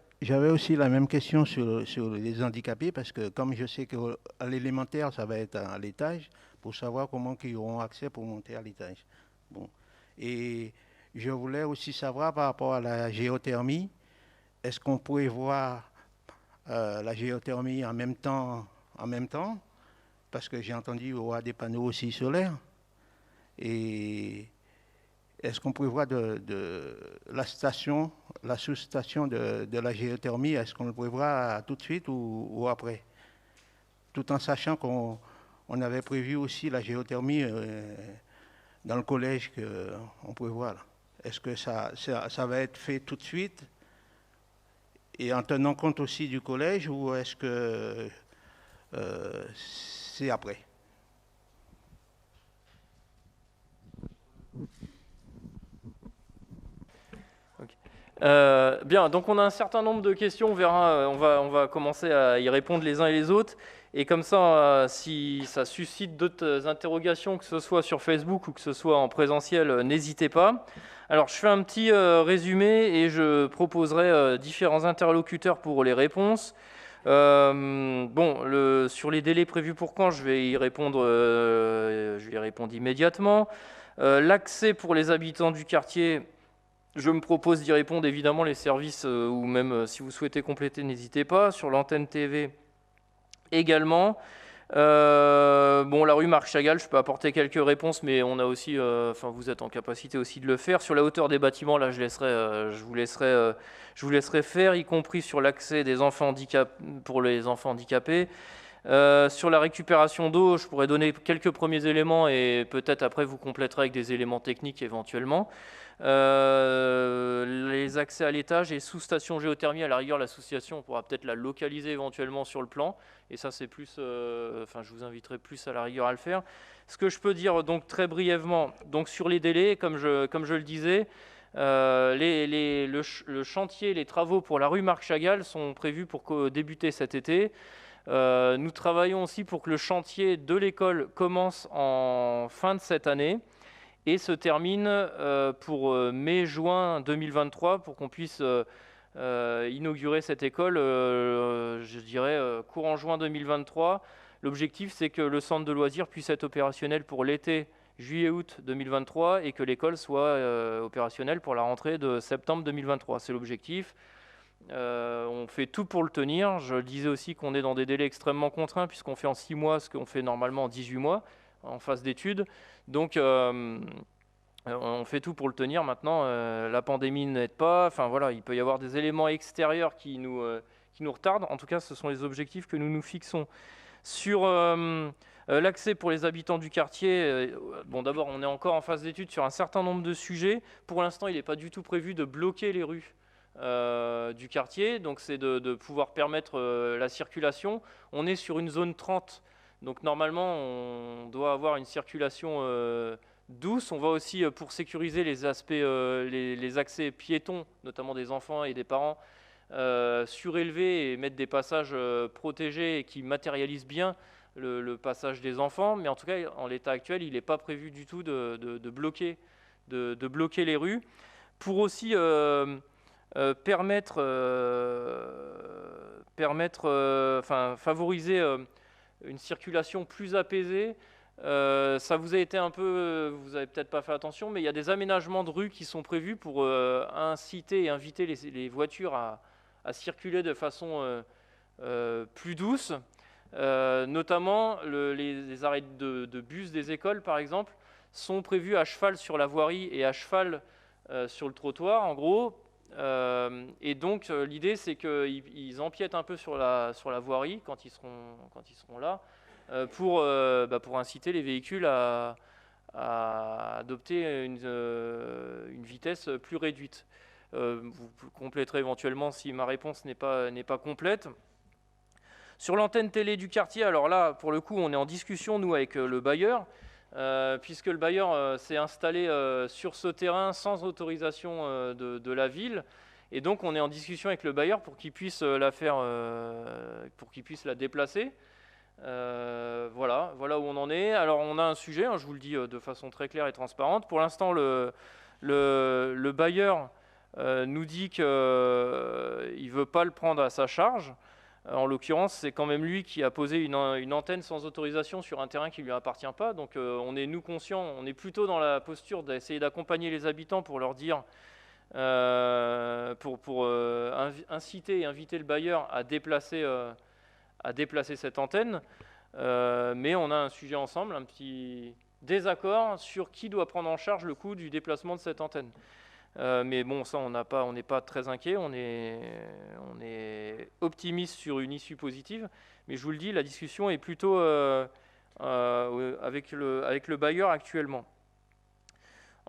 aussi la même question sur les handicapés, parce que comme je sais qu'à l'élémentaire, ça va être à l'étage, pour savoir comment ils auront accès pour monter à l'étage. Bon. Et je voulais aussi savoir par rapport à la géothermie, est-ce qu'on pourrait voir la géothermie en même temps, parce que j'ai entendu qu'il y aura des panneaux aussi solaires. Et est-ce qu'on pourrait voir la sous-station de la géothermie, est-ce qu'on le pourrait voir tout de suite ou après? Tout en sachant qu'on on avait prévu aussi la géothermie dans le collège qu'on prévoit là. Est-ce que ça va être fait tout de suite et en tenant compte aussi du collège ou est-ce que c'est après? Bien, donc on a un certain nombre de questions, on verra, on va commencer à y répondre les uns et les autres. Et comme ça, si ça suscite d'autres interrogations, que ce soit sur Facebook ou que ce soit en présentiel, n'hésitez pas. Alors, je fais un petit résumé et je proposerai différents interlocuteurs pour les réponses. Sur les délais prévus pour quand, je vais y répondre immédiatement. L'accès pour les habitants du quartier, je me propose d'y répondre, évidemment, les services, ou même si vous souhaitez compléter, n'hésitez pas. Sur l'antenne TV également. La rue Marc Chagall, je peux apporter quelques réponses, mais on a aussi, vous êtes en capacité aussi de le faire. Sur la hauteur des bâtiments, là, je vous laisserai faire, y compris sur l'accès des enfants pour les enfants handicapés. Sur la récupération d'eau, je pourrais donner quelques premiers éléments et peut-être après vous compléterez avec des éléments techniques éventuellement. Les accès à l'étage et sous-station géothermie, à la rigueur, l'association pourra peut-être la localiser éventuellement sur le plan. Et ça, c'est plus, je vous inviterai plus à la rigueur à le faire. Ce que je peux dire donc très brièvement, donc sur les délais, comme je le disais, le chantier, les travaux pour la rue Marc Chagall sont prévus pour débuter cet été. Nous travaillons aussi pour que le chantier de l'école commence en fin de cette année et se termine pour mai-juin 2023 pour qu'on puisse inaugurer cette école, je dirais, courant juin 2023. L'objectif, c'est que le centre de loisirs puisse être opérationnel pour l'été juillet-août 2023 et que l'école soit opérationnelle pour la rentrée de septembre 2023. C'est l'objectif. On fait tout pour le tenir. Je disais aussi qu'on est dans des délais extrêmement contraints puisqu'on fait en 6 mois ce qu'on fait normalement en 18 mois en phase d'études. Donc, on fait tout pour le tenir. Maintenant, la pandémie n'aide pas. Il peut y avoir des éléments extérieurs qui nous retardent. En tout cas, ce sont les objectifs que nous nous fixons. Sur l'accès pour les habitants du quartier, d'abord, on est encore en phase d'études sur un certain nombre de sujets. Pour l'instant, il n'est pas du tout prévu de bloquer les rues du quartier. Donc, c'est de pouvoir permettre la circulation. On est sur une zone 30. Donc, normalement, on doit avoir une circulation douce. On va aussi, pour sécuriser les aspects, les accès piétons, notamment des enfants et des parents, surélever et mettre des passages protégés et qui matérialisent bien le passage des enfants. Mais en tout cas, en l'état actuel, il n'est pas prévu du tout de bloquer les rues. Pour aussi favoriser une circulation plus apaisée. Ça vous a été un peu, vous n'avez peut-être pas fait attention, mais il y a des aménagements de rues qui sont prévus pour inciter et inviter les voitures à circuler de façon plus douce. Notamment, les arrêts de bus des écoles, par exemple, sont prévus à cheval sur la voirie et à cheval sur le trottoir, en gros. Et donc, l'idée, c'est qu'ils empiètent un peu sur la voirie quand ils seront là, pour inciter les véhicules à adopter une vitesse plus réduite. Vous compléterez éventuellement si ma réponse n'est pas complète. Sur l'antenne télé du quartier, alors là, pour le coup, on est en discussion, nous, avec le bailleur, puisque le bailleur s'est installé sur ce terrain sans autorisation de la ville. Et donc, on est en discussion avec le bailleur pour qu'il puisse la déplacer. Voilà où on en est. Alors, on a un sujet, je vous le dis de façon très claire et transparente. Pour l'instant, le bailleur nous dit qu'il ne veut pas le prendre à sa charge. En l'occurrence, c'est quand même lui qui a posé une antenne sans autorisation sur un terrain qui ne lui appartient pas. Donc, on est, nous, conscients, on est plutôt dans la posture d'essayer d'accompagner les habitants pour leur dire, pour inciter et inviter le bailleur à déplacer cette antenne. Mais on a un sujet ensemble, un petit désaccord sur qui doit prendre en charge le coût du déplacement de cette antenne. Mais bon, ça, on n'est pas très inquiet, on est optimiste sur une issue positive. Mais je vous le dis, la discussion est plutôt avec le bailleur actuellement.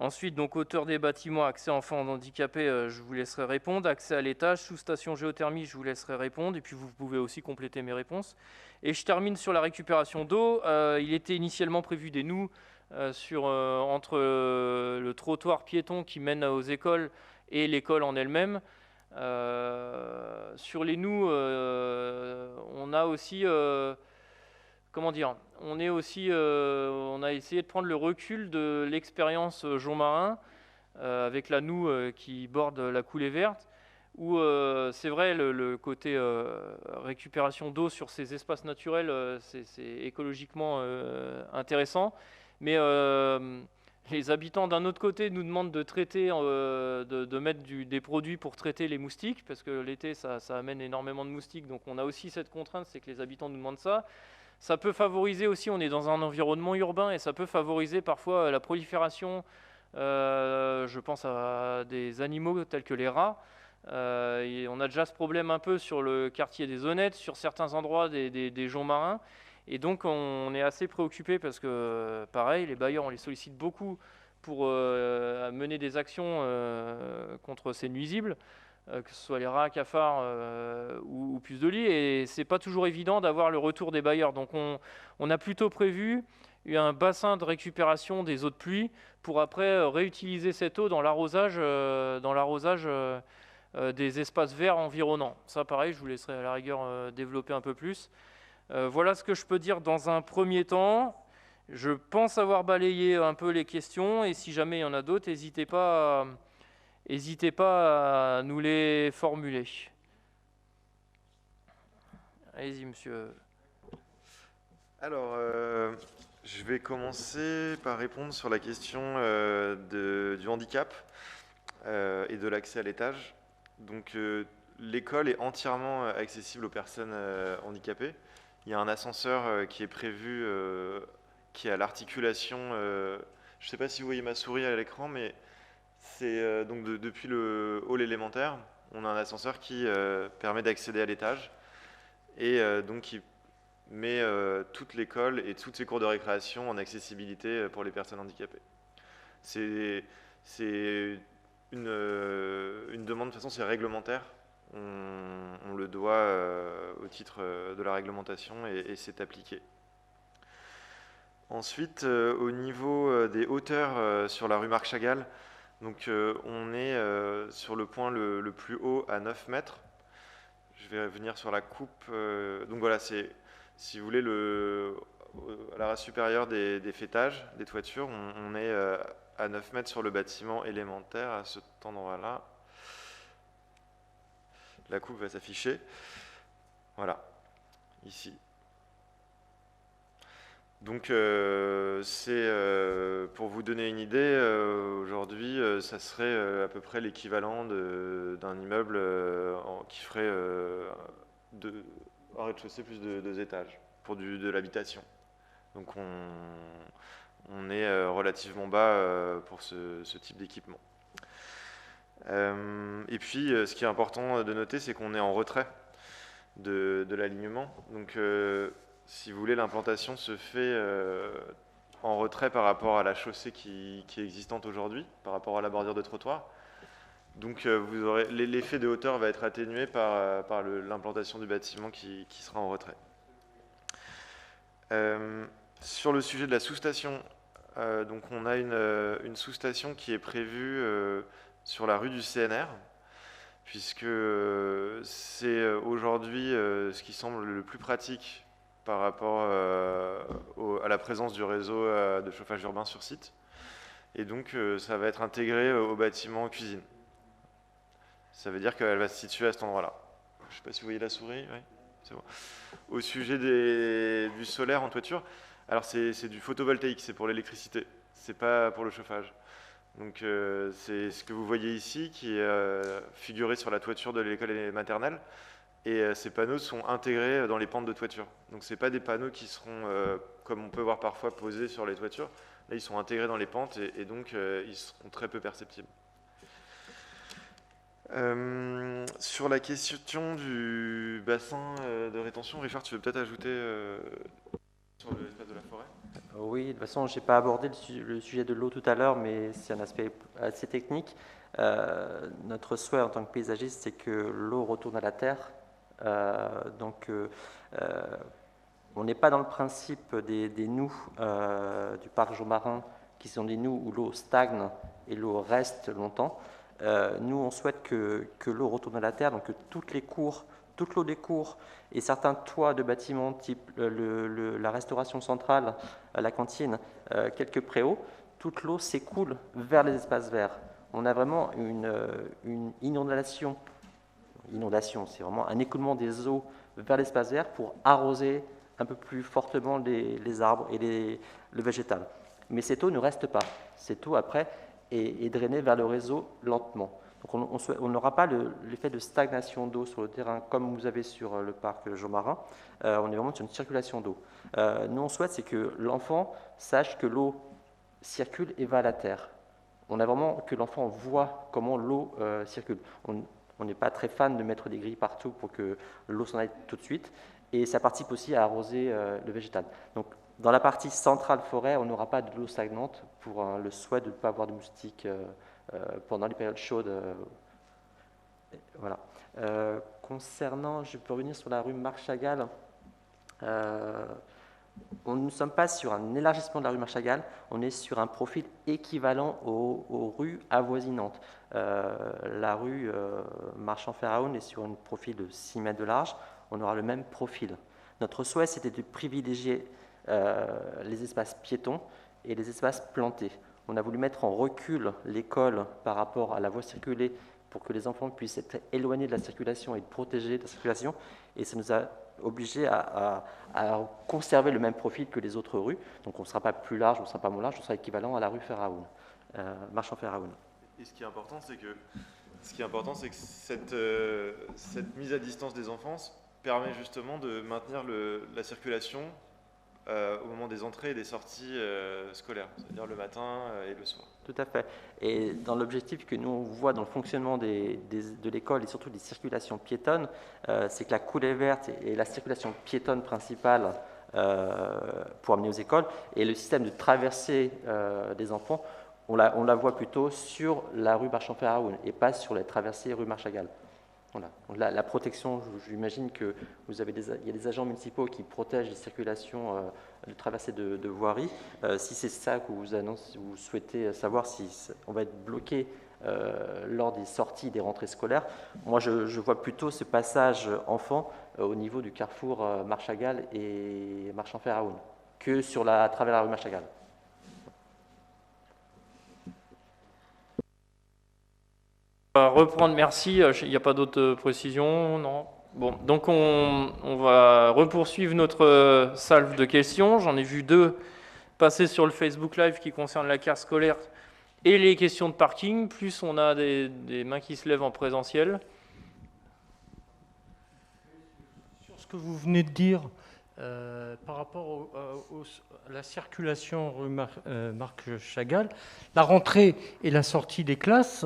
Ensuite, donc, hauteur des bâtiments, accès enfants handicapés, je vous laisserai répondre. Accès à l'étage, sous-station géothermie, je vous laisserai répondre. Et puis, vous pouvez aussi compléter mes réponses. Et je termine sur la récupération d'eau. Il était initialement prévu des nous entre le trottoir piéton qui mène aux écoles et l'école en elle-même. Sur les nous, on a aussi... comment dire, on a essayé de prendre le recul de l'expérience Jonc-Marin avec la noue qui borde la coulée verte, où c'est vrai, le côté récupération d'eau sur ces espaces naturels, c'est écologiquement intéressant, mais les habitants d'un autre côté nous demandent de traiter, de mettre des produits pour traiter les moustiques, parce que l'été ça amène énormément de moustiques, donc on a aussi cette contrainte, c'est que les habitants nous demandent ça. Ça peut favoriser aussi, on est dans un environnement urbain, et ça peut favoriser parfois la prolifération, je pense à des animaux tels que les rats. Et on a déjà ce problème un peu sur le quartier des Honnêtes, sur certains endroits des joncs marins. Et donc on est assez préoccupé parce que, pareil, les bailleurs, on les sollicite beaucoup pour mener des actions contre ces nuisibles. Que ce soit les rats, cafards ou puces de lit, et c'est pas toujours évident d'avoir le retour des bailleurs. Donc on a plutôt prévu un bassin de récupération des eaux de pluie pour après réutiliser cette eau dans l'arrosage des espaces verts environnants. Ça pareil, je vous laisserai à la rigueur développer un peu plus. Voilà ce que je peux dire dans un premier temps. Je pense avoir balayé un peu les questions, et si jamais il y en a d'autres, n'hésitez pas à nous les formuler. Allez-y, monsieur. Alors, je vais commencer par répondre sur la question du handicap et de l'accès à l'étage. Donc, l'école est entièrement accessible aux personnes handicapées. Il y a un ascenseur qui est prévu, qui est à l'articulation. Je ne sais pas si vous voyez ma souris à l'écran, mais c'est donc depuis le hall élémentaire, on a un ascenseur qui permet d'accéder à l'étage et donc qui met toute l'école et toutes ses cours de récréation en accessibilité pour les personnes handicapées. C'est une demande, de toute façon c'est réglementaire, on le doit au titre de la réglementation et c'est appliqué. Ensuite, au niveau des hauteurs sur la rue Marc Chagall, donc on est sur le point le plus haut à 9 mètres. Je vais revenir sur la coupe. Donc voilà, c'est, si vous voulez, à la race supérieure des faîtages, des toitures, on est à 9 mètres sur le bâtiment élémentaire, à cet endroit-là. La coupe va s'afficher. Voilà, ici. Donc c'est pour vous donner une idée, aujourd'hui ça serait à peu près l'équivalent d'un immeuble qui ferait un rez-de-chaussée plus de 2 étages pour de l'habitation. Donc on est relativement bas pour ce type d'équipement. Et puis ce qui est important de noter, c'est qu'on est en retrait de l'alignement. Donc si vous voulez, l'implantation se fait en retrait par rapport à la chaussée qui est existante aujourd'hui, par rapport à la bordure de trottoir. Donc vous aurez l'effet de hauteur va être atténué par l'implantation du bâtiment qui sera en retrait. Sur le sujet de la sous-station, donc on a une sous-station qui est prévue sur la rue du CNR, puisque c'est aujourd'hui ce qui semble le plus pratique par rapport à la présence du réseau de chauffage urbain sur site. Et donc, ça va être intégré au bâtiment cuisine. Ça veut dire qu'elle va se situer à cet endroit-là. Je ne sais pas si vous voyez la souris. Oui, c'est bon. Au sujet du solaire en toiture, alors c'est du photovoltaïque, c'est pour l'électricité, c'est pas pour le chauffage. Donc, c'est ce que vous voyez ici qui est figuré sur la toiture de l'école maternelle. Et ces panneaux sont intégrés dans les pentes de toiture. Donc ce n'est pas des panneaux qui seront, comme on peut voir parfois, posés sur les toitures. Là, ils sont intégrés dans les pentes et donc ils seront très peu perceptibles. Sur la question du bassin de rétention, Richard, tu veux peut-être ajouter Sur l'espace de la forêt? Oui, de toute façon, je n'ai pas abordé le sujet de l'eau tout à l'heure, mais c'est un aspect assez technique. Notre souhait en tant que paysagiste, c'est que l'eau retourne à la terre. On n'est pas dans le principe des nous du parc Jean-Marin, qui sont des nous où l'eau stagne et l'eau reste longtemps. Nous, on souhaite que l'eau retourne à la terre, donc que toute l'eau des cours et certains toits de bâtiments, type la restauration centrale, la cantine, quelques préaux, toute l'eau s'écoule vers les espaces verts. On a vraiment une inondation. Inondation, c'est vraiment un écoulement des eaux vers l'espace vert pour arroser un peu plus fortement les arbres et le végétal. Mais cette eau ne reste pas. Cette eau, après, est drainée vers le réseau lentement. Donc on n'aura pas l'effet de stagnation d'eau sur le terrain comme vous avez sur le parc Jean-Marin. On est vraiment sur une circulation d'eau. Nous, on souhaite, c'est que l'enfant sache que l'eau circule et va à la terre. On a vraiment que l'enfant voit comment l'eau circule. On n'est pas très fan de mettre des grilles partout pour que l'eau s'en aille tout de suite. Et ça participe aussi à arroser le végétal. Donc, dans la partie centrale forêt, on n'aura pas de l'eau stagnante pour le souhait de ne pas avoir de moustiques pendant les périodes chaudes. Voilà. Concernant, je peux revenir sur la rue Marc Chagall. On ne sommes pas sur un élargissement de la rue Marc Chagall, on est sur un profil équivalent aux rues avoisinantes. La rue Marchand-Ferraoun est sur un profil de 6 mètres de large, on aura le même profil. Notre souhait, c'était de privilégier les espaces piétons et les espaces plantés. On a voulu mettre en recul l'école par rapport à la voie circulée pour que les enfants puissent être éloignés de la circulation et protéger de la circulation, et ça nous a obligés à conserver le même profil que les autres rues. Donc on ne sera pas plus large, on ne sera pas moins large, on sera équivalent à la rue Ferraoun, Marchand-Ferraoun. Et ce qui est important, c'est que cette mise à distance des enfants permet justement de maintenir la circulation au moment des entrées et des sorties scolaires, c'est-à-dire le matin et le soir. Tout à fait. Et dans l'objectif que nous on voit dans le fonctionnement de l'école et surtout des circulations piétonnes, c'est que la coulée verte est la circulation piétonne principale pour amener aux écoles, et le système de traversée des enfants, on la voit plutôt sur la rue Marchand-Ferraoun et pas sur la traversée rue Marc Chagall. Voilà. Donc la protection, j'imagine que il y a des agents municipaux qui protègent les circulations de traversée de voirie. Si c'est ça que vous souhaitez savoir si on va être bloqué lors des sorties des rentrées scolaires, moi je vois plutôt ce passage enfant au niveau du carrefour Marc Chagall et Marchand-Ferraoun que à travers la rue Marc Chagall. On va reprendre, merci. Il n'y a pas d'autres précisions? Non. Bon, donc on va repoursuivre notre salve de questions. J'en ai vu 2 passer sur le Facebook Live qui concernent la carte scolaire et les questions de parking. Plus on a des mains qui se lèvent en présentiel. Sur ce que vous venez de dire, par rapport à la circulation rue Marc Chagall, la rentrée et la sortie des classes,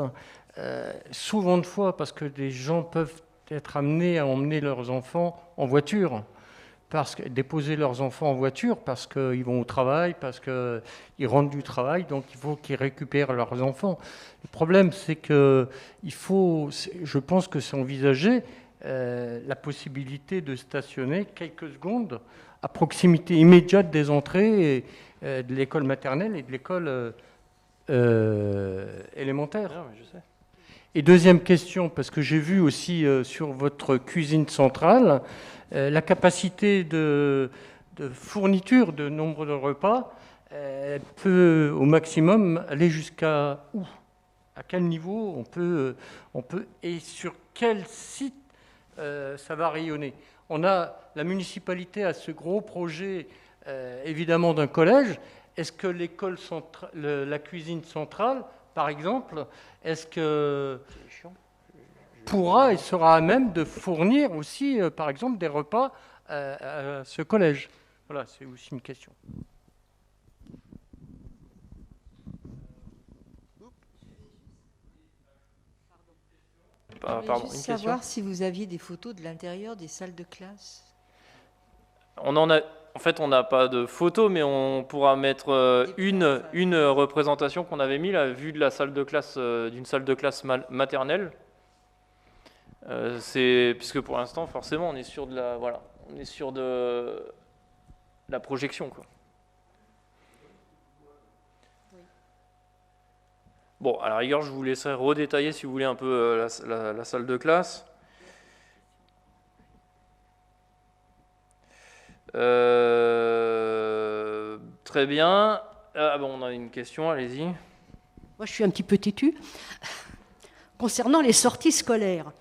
souvent de fois, parce que des gens peuvent être amenés à emmener leurs enfants en voiture, déposer leurs enfants en voiture parce qu'ils vont au travail, parce qu'ils rentrent du travail, donc il faut qu'ils récupèrent leurs enfants. Le problème, c'est que je pense que c'est envisagé la possibilité de stationner quelques secondes à proximité immédiate des entrées de l'école maternelle et de l'école élémentaire. Non, mais je sais. Et deuxième question, parce que j'ai vu aussi sur votre cuisine centrale, la capacité de fourniture de nombre de repas peut au maximum aller jusqu'à où? À quel niveau on peut et sur quel site ça va rayonner? La municipalité a ce gros projet évidemment d'un collège. Est-ce que la cuisine centrale, par exemple, est-ce que pourra et sera à même de fournir aussi, par exemple, des repas à ce collège? Voilà, c'est aussi une question. Je voulais juste savoir si vous aviez des photos de l'intérieur des salles de classe. On en a en fait, on n'a pas de photo, mais on pourra mettre une représentation qu'on avait mis, la vue de la salle de classe, d'une salle de classe maternelle. Puisque pour l'instant, forcément, on est sur de la projection, quoi. Bon, à la rigueur, je vous laisserai redétailler, si vous voulez, un peu la salle de classe. Très bien. Ah bon, on a une question, allez-y. Moi, je suis un petit peu têtue. Concernant les sorties scolaires,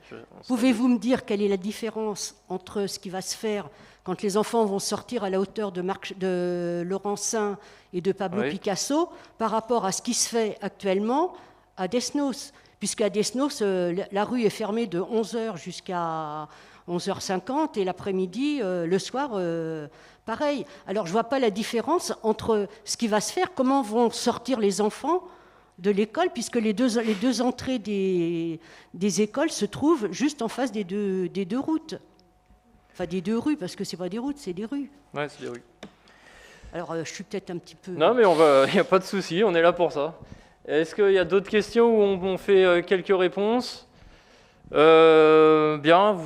pouvez-vous me dire quelle est la différence entre ce qui va se faire quand les enfants vont sortir à la hauteur de Laurencin et de Pablo Picasso par rapport à ce qui se fait actuellement à Desnos? Puisqu'à Desnos, la rue est fermée de 11h jusqu'à 11h50 et l'après-midi, le soir, pareil. Alors, je ne vois pas la différence entre ce qui va se faire, comment vont sortir les enfants de l'école, puisque les deux entrées des écoles se trouvent juste en face des deux routes. Enfin, des deux rues, parce que ce n'est pas des routes, c'est des rues. Ouais, c'est des rues. Alors, je suis peut-être un petit peu... Non, mais il n'y a pas de souci, on est là pour ça. Est-ce qu'il y a d'autres questions où on fait quelques réponses? Bien,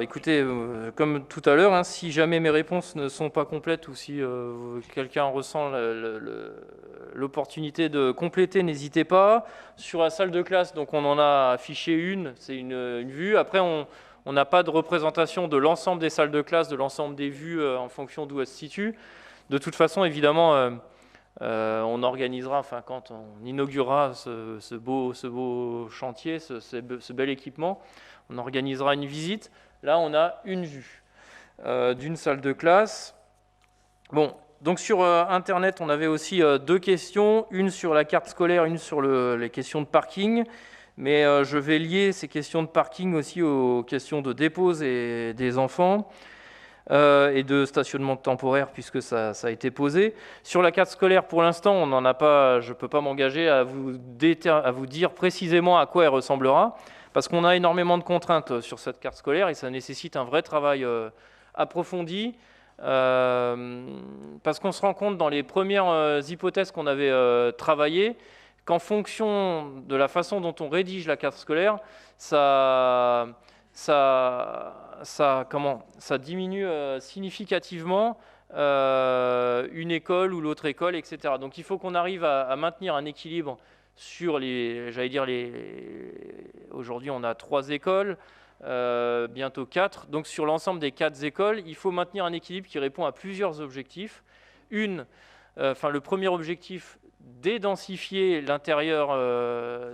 écoutez, comme tout à l'heure, hein, si jamais mes réponses ne sont pas complètes ou si quelqu'un ressent l'opportunité de compléter, n'hésitez pas. Sur la salle de classe, donc on en a affiché une, c'est une vue. Après, on n'a pas de représentation de l'ensemble des salles de classe, de l'ensemble des vues en fonction d'où elles se situent. De toute façon, évidemment, on organisera, enfin, quand on inaugurera ce beau chantier, ce bel équipement, on organisera une visite. Là, on a une vue d'une salle de classe. Bon, donc sur Internet, on avait aussi deux questions, une sur la carte scolaire, une sur les questions de parking. Mais je vais lier ces questions de parking aussi aux questions de dépose et des enfants. Et de stationnement temporaire, puisque ça a été posé. Sur la carte scolaire, pour l'instant, on n'en a pas, je ne peux pas m'engager à vous dire précisément à quoi elle ressemblera, parce qu'on a énormément de contraintes sur cette carte scolaire et ça nécessite un vrai travail approfondi, parce qu'on se rend compte dans les premières hypothèses qu'on avait travaillées, qu'en fonction de la façon dont on rédige la carte scolaire, ça diminue significativement une école ou l'autre école, etc. Donc il faut qu'on arrive à maintenir un équilibre sur aujourd'hui on a 3 écoles, bientôt 4. Donc sur l'ensemble des 4 écoles, il faut maintenir un équilibre qui répond à plusieurs objectifs. Le premier objectif, dédensifier l'intérieur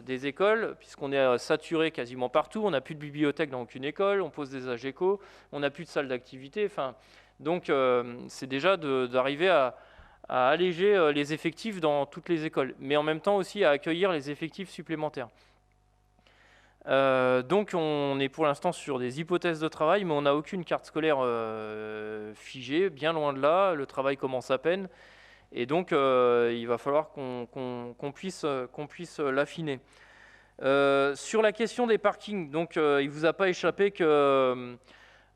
des écoles, puisqu'on est saturé quasiment partout, on n'a plus de bibliothèque dans aucune école, on pose des AGECO, on n'a plus de salle d'activité, donc c'est déjà d'arriver à alléger les effectifs dans toutes les écoles, mais en même temps aussi à accueillir les effectifs supplémentaires. Donc on est pour l'instant sur des hypothèses de travail, mais on n'a aucune carte scolaire figée, bien loin de là, le travail commence à peine. Et donc, il va falloir qu'on puisse l'affiner. Sur la question des parkings, donc, il ne vous a pas échappé que,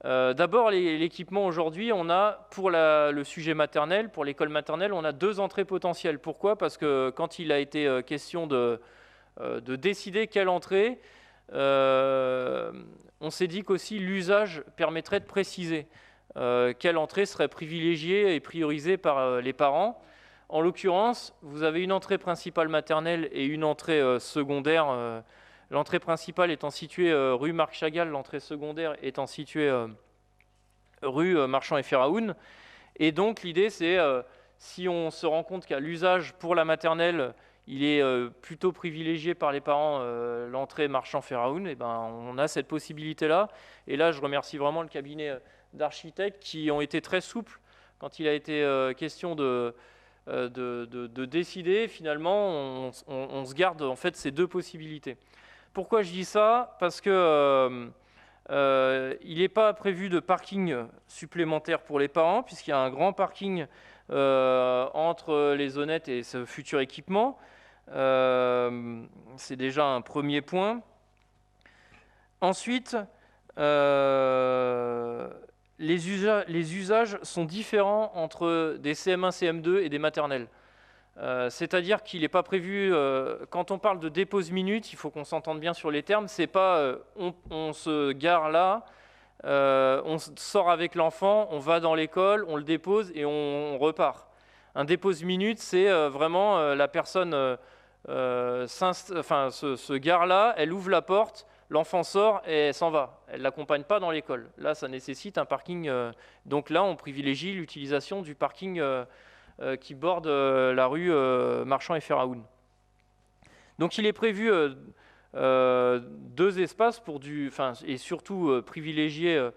d'abord, l'équipement aujourd'hui, on a, pour le sujet maternel, pour l'école maternelle, on a 2 entrées potentielles. Pourquoi? Parce que quand il a été question de décider quelle entrée, on s'est dit qu'aussi l'usage permettrait de préciser quelle entrée serait privilégiée et priorisée par les parents. En l'occurrence, vous avez une entrée principale maternelle et une entrée secondaire. L'entrée principale étant située rue Marc Chagall, l'entrée secondaire étant située rue Marchand et Féraoun. Et donc l'idée, c'est si on se rend compte qu'à l'usage pour la maternelle, il est plutôt privilégié par les parents l'entrée Marchand-Féraoun, et ben on a cette possibilité-là. Et là, je remercie vraiment le cabinet d'architectes qui ont été très souples quand il a été question de décider. Finalement, on se garde en fait ces 2 possibilités. Pourquoi je dis ça? Parce que il n'est pas prévu de parking supplémentaire pour les parents, puisqu'il y a un grand parking entre les zonettes et ce futur équipement. C'est déjà un premier point. Ensuite, les usages sont différents entre des CM1, CM2 et des maternelles. C'est-à-dire qu'il n'est pas prévu, quand on parle de dépose minute, il faut qu'on s'entende bien sur les termes, c'est pas on se gare là, on sort avec l'enfant, on va dans l'école, on le dépose et on repart. Un dépose minute, c'est vraiment la personne se gare là, elle ouvre la porte, l'enfant sort et elle s'en va. Elle ne l'accompagne pas dans l'école. Là, ça nécessite un parking. Donc là, on privilégie l'utilisation du parking qui borde la rue Marchand et Feraoun. Donc il est prévu 2 espaces pour et surtout privilégié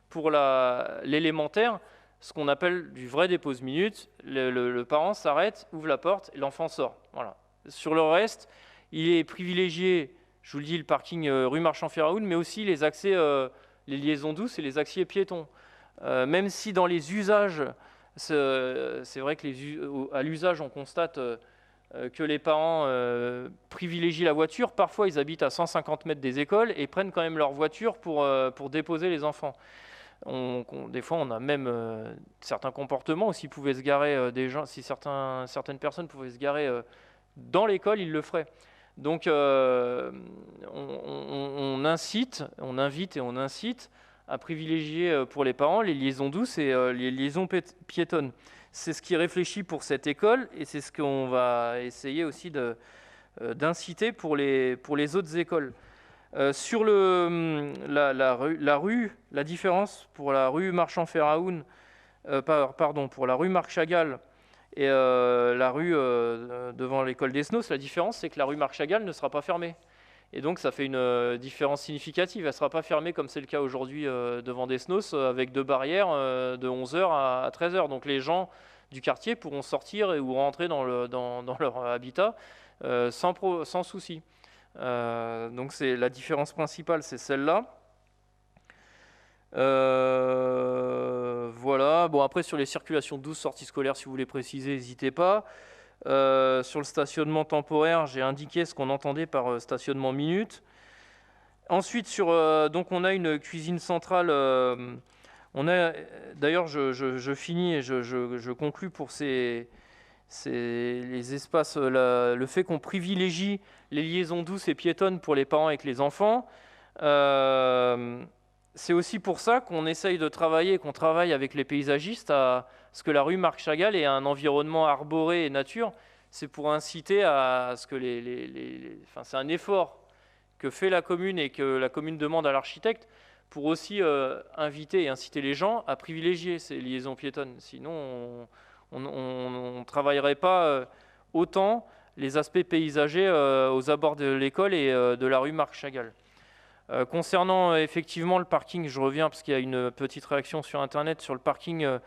pour l'élémentaire, ce qu'on appelle du vrai dépose minute. Le parent s'arrête, ouvre la porte et l'enfant sort. Voilà. Sur le reste, il est privilégié, je vous le dis, le parking rue Marchand-Feraoun, mais aussi les accès, les liaisons douces et les accès piétons. Même si dans les usages, c'est vrai qu'à l'usage, on constate que les parents privilégient la voiture. Parfois, ils habitent à 150 mètres des écoles et prennent quand même leur voiture pour déposer les enfants. Des fois, on a même certains comportements aussi pouvaient se garer des gens. Si certaines personnes pouvaient se garer dans l'école, ils le feraient. Donc, on invite et on incite à privilégier pour les parents les liaisons douces et les liaisons piétonnes. C'est ce qui est réfléchi pour cette école et c'est ce qu'on va essayer aussi d'inciter pour les autres écoles. Sur la différence pour la rue Marchand-Feraoun, pour la rue Marc Chagall et la rue devant l'école d'Esnos, la différence c'est que la rue Marc Chagall ne sera pas fermée. Et donc ça fait une différence significative. Elle ne sera pas fermée comme c'est le cas aujourd'hui devant Desnos avec 2 barrières de 11h à 13h. Donc les gens du quartier pourront sortir ou rentrer dans leur habitat sans souci. Donc c'est la différence principale, c'est celle-là. Voilà. Bon, après sur les circulations douces sorties scolaires, si vous voulez préciser, n'hésitez pas. Sur le stationnement temporaire, j'ai indiqué ce qu'on entendait par stationnement minute. Ensuite, donc on a une cuisine centrale. D'ailleurs, je finis et je conclus pour les espaces. Le fait qu'on privilégie les liaisons douces et piétonnes pour les parents avec les enfants. C'est aussi pour ça qu'on essaye de travailler, qu'on travaille avec les paysagistes à ce que la rue Marc Chagall ait un environnement arboré et nature. C'est pour inciter à ce que c'est un effort que fait la commune et que la commune demande à l'architecte pour aussi inviter et inciter les gens à privilégier ces liaisons piétonnes. Sinon, on ne travaillerait pas autant les aspects paysagers aux abords de l'école et de la rue Marc Chagall. Concernant effectivement le parking, je reviens parce qu'il y a une petite réaction sur Internet sur le parking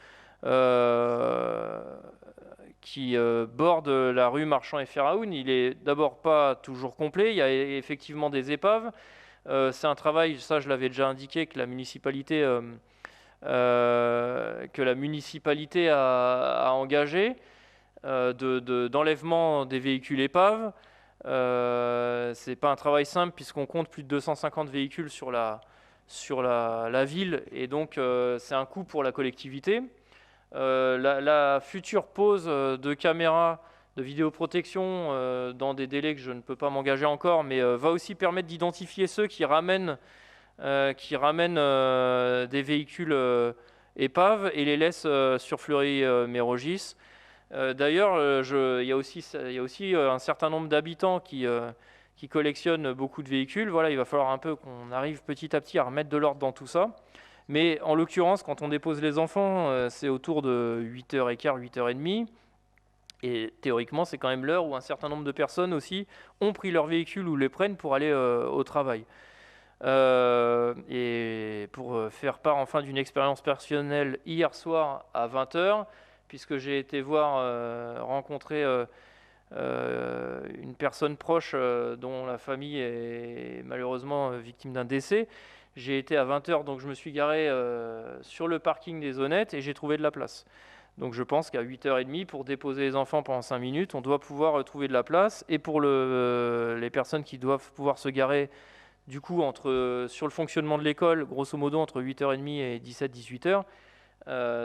qui borde la rue Marchand et Feraoun. Il est d'abord pas toujours complet, il y a effectivement des épaves. C'est un travail, ça je l'avais déjà indiqué, que la municipalité a engagé d'enlèvement des véhicules épaves. C'est pas un travail simple puisqu'on compte plus de 250 véhicules sur la ville et donc c'est un coût pour la collectivité. La future pose de caméras de vidéoprotection dans des délais que je ne peux pas m'engager encore, mais va aussi permettre d'identifier ceux qui ramènent des véhicules épaves et les laissent sur Fleury-Mérogis. D'ailleurs, il y a aussi un certain nombre d'habitants qui collectionnent beaucoup de véhicules. Voilà, il va falloir un peu qu'on arrive petit à petit à remettre de l'ordre dans tout ça. Mais en l'occurrence, quand on dépose les enfants, c'est autour de 8h15, 8h30. Et théoriquement, c'est quand même l'heure où un certain nombre de personnes aussi ont pris leur véhicule ou les prennent pour aller au travail. Et pour faire part enfin d'une expérience personnelle hier soir à 20h, puisque j'ai été rencontrer une personne proche dont la famille est malheureusement victime d'un décès. J'ai été à 20h, donc je me suis garé sur le parking des Honnêtes et j'ai trouvé de la place. Donc je pense qu'à 8h30, pour déposer les enfants pendant 5 minutes, on doit pouvoir trouver de la place. Et pour les personnes qui doivent pouvoir se garer Du coup, sur le fonctionnement de l'école, grosso modo entre 8h30 et 17-18h,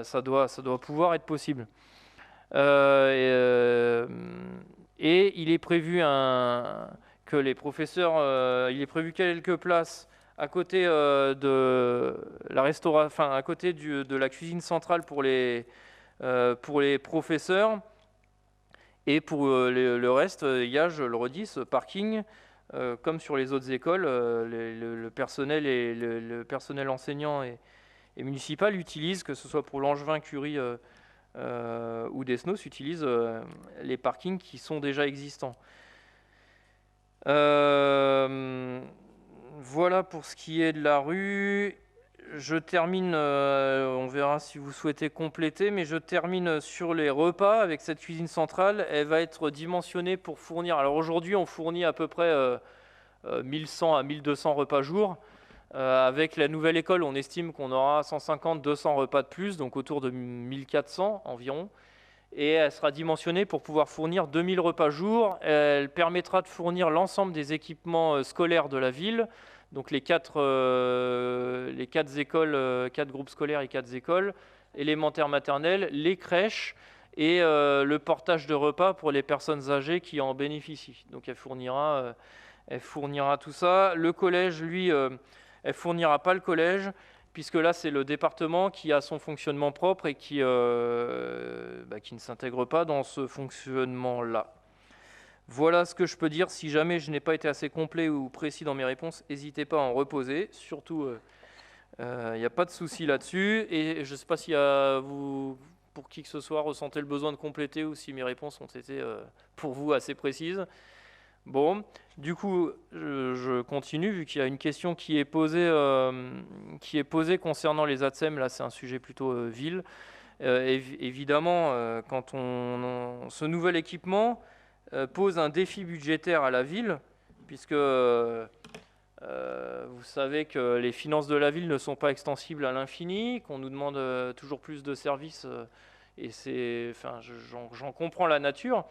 ça doit pouvoir être possible. Et il est prévu que les professeurs, il est prévu quelques places à côté de la restauration, enfin à côté de la cuisine centrale pour les professeurs. Et pour le reste, il y a, je le redis, ce parking, comme sur les autres écoles, le personnel et le personnel enseignant et municipal utilisent, que ce soit pour Langevin, Curie ou Desnos, utilisent les parkings qui sont déjà existants. Voilà pour ce qui est de la rue. Je termine, on verra si vous souhaitez compléter, mais je termine sur les repas avec cette cuisine centrale. Elle va être dimensionnée pour fournir. Alors aujourd'hui, on fournit à peu près 1100 à 1200 repas jour. Avec la nouvelle école, on estime qu'on aura 150-200 repas de plus, donc autour de 1400 environ. Et elle sera dimensionnée pour pouvoir fournir 2000 repas jour. Elle permettra de fournir l'ensemble des équipements scolaires de la ville, donc les quatre écoles, 4 groupes scolaires et 4 écoles, élémentaires, maternelles, les crèches et le portage de repas pour les personnes âgées qui en bénéficient. Donc elle fournira tout ça. Le collège, lui, elle fournira pas le collège, puisque là, c'est le département qui a son fonctionnement propre et qui ne s'intègre pas dans ce fonctionnement-là. Voilà ce que je peux dire. Si jamais je n'ai pas été assez complet ou précis dans mes réponses, n'hésitez pas à en reposer. Surtout, il n'y a pas de souci là-dessus. Et je ne sais pas si vous, pour qui que ce soit, ressentez le besoin de compléter ou si mes réponses ont été pour vous assez précises. Bon, du coup, je continue, vu qu'il y a une question qui est posée concernant les ATSEM. Là, c'est un sujet plutôt ville. Évidemment, quand ce nouvel équipement pose un défi budgétaire à la ville, puisque vous savez que les finances de la ville ne sont pas extensibles à l'infini, qu'on nous demande toujours plus de services, et j'en comprends la nature.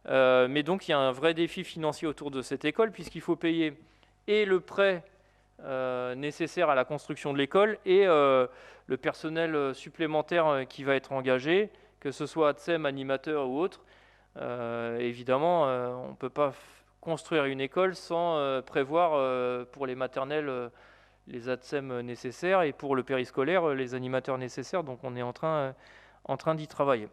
Mais donc il y a un vrai défi financier autour de cette école, puisqu'il faut payer et le prêt nécessaire à la construction de l'école et le personnel supplémentaire qui va être engagé, que ce soit ATSEM, animateur ou autre. Évidemment, on ne peut pas construire une école sans prévoir pour les maternelles les ATSEM nécessaires et pour le périscolaire les animateurs nécessaires. Donc on est en train d'y travailler.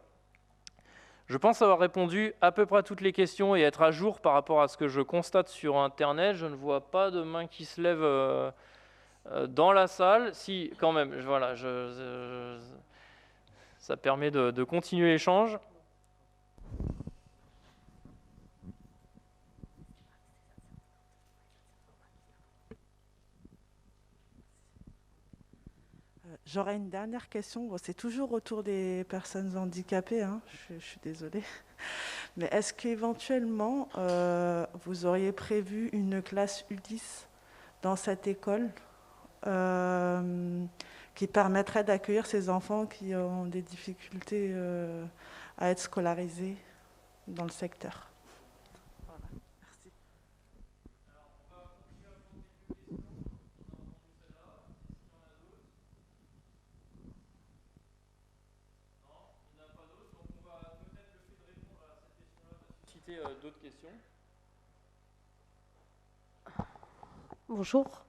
Je pense avoir répondu à peu près à toutes les questions et être à jour par rapport à ce que je constate sur Internet. Je ne vois pas de main qui se lève dans la salle. Si, quand même, voilà, ça permet de continuer l'échange. J'aurais une dernière question. Bon, c'est toujours autour des personnes handicapées, hein. Je suis désolée. Mais est-ce qu'éventuellement, vous auriez prévu une classe U10 dans cette école qui permettrait d'accueillir ces enfants qui ont des difficultés à être scolarisés dans le secteur? Voilà. Merci. D'autres questions? Bonjour.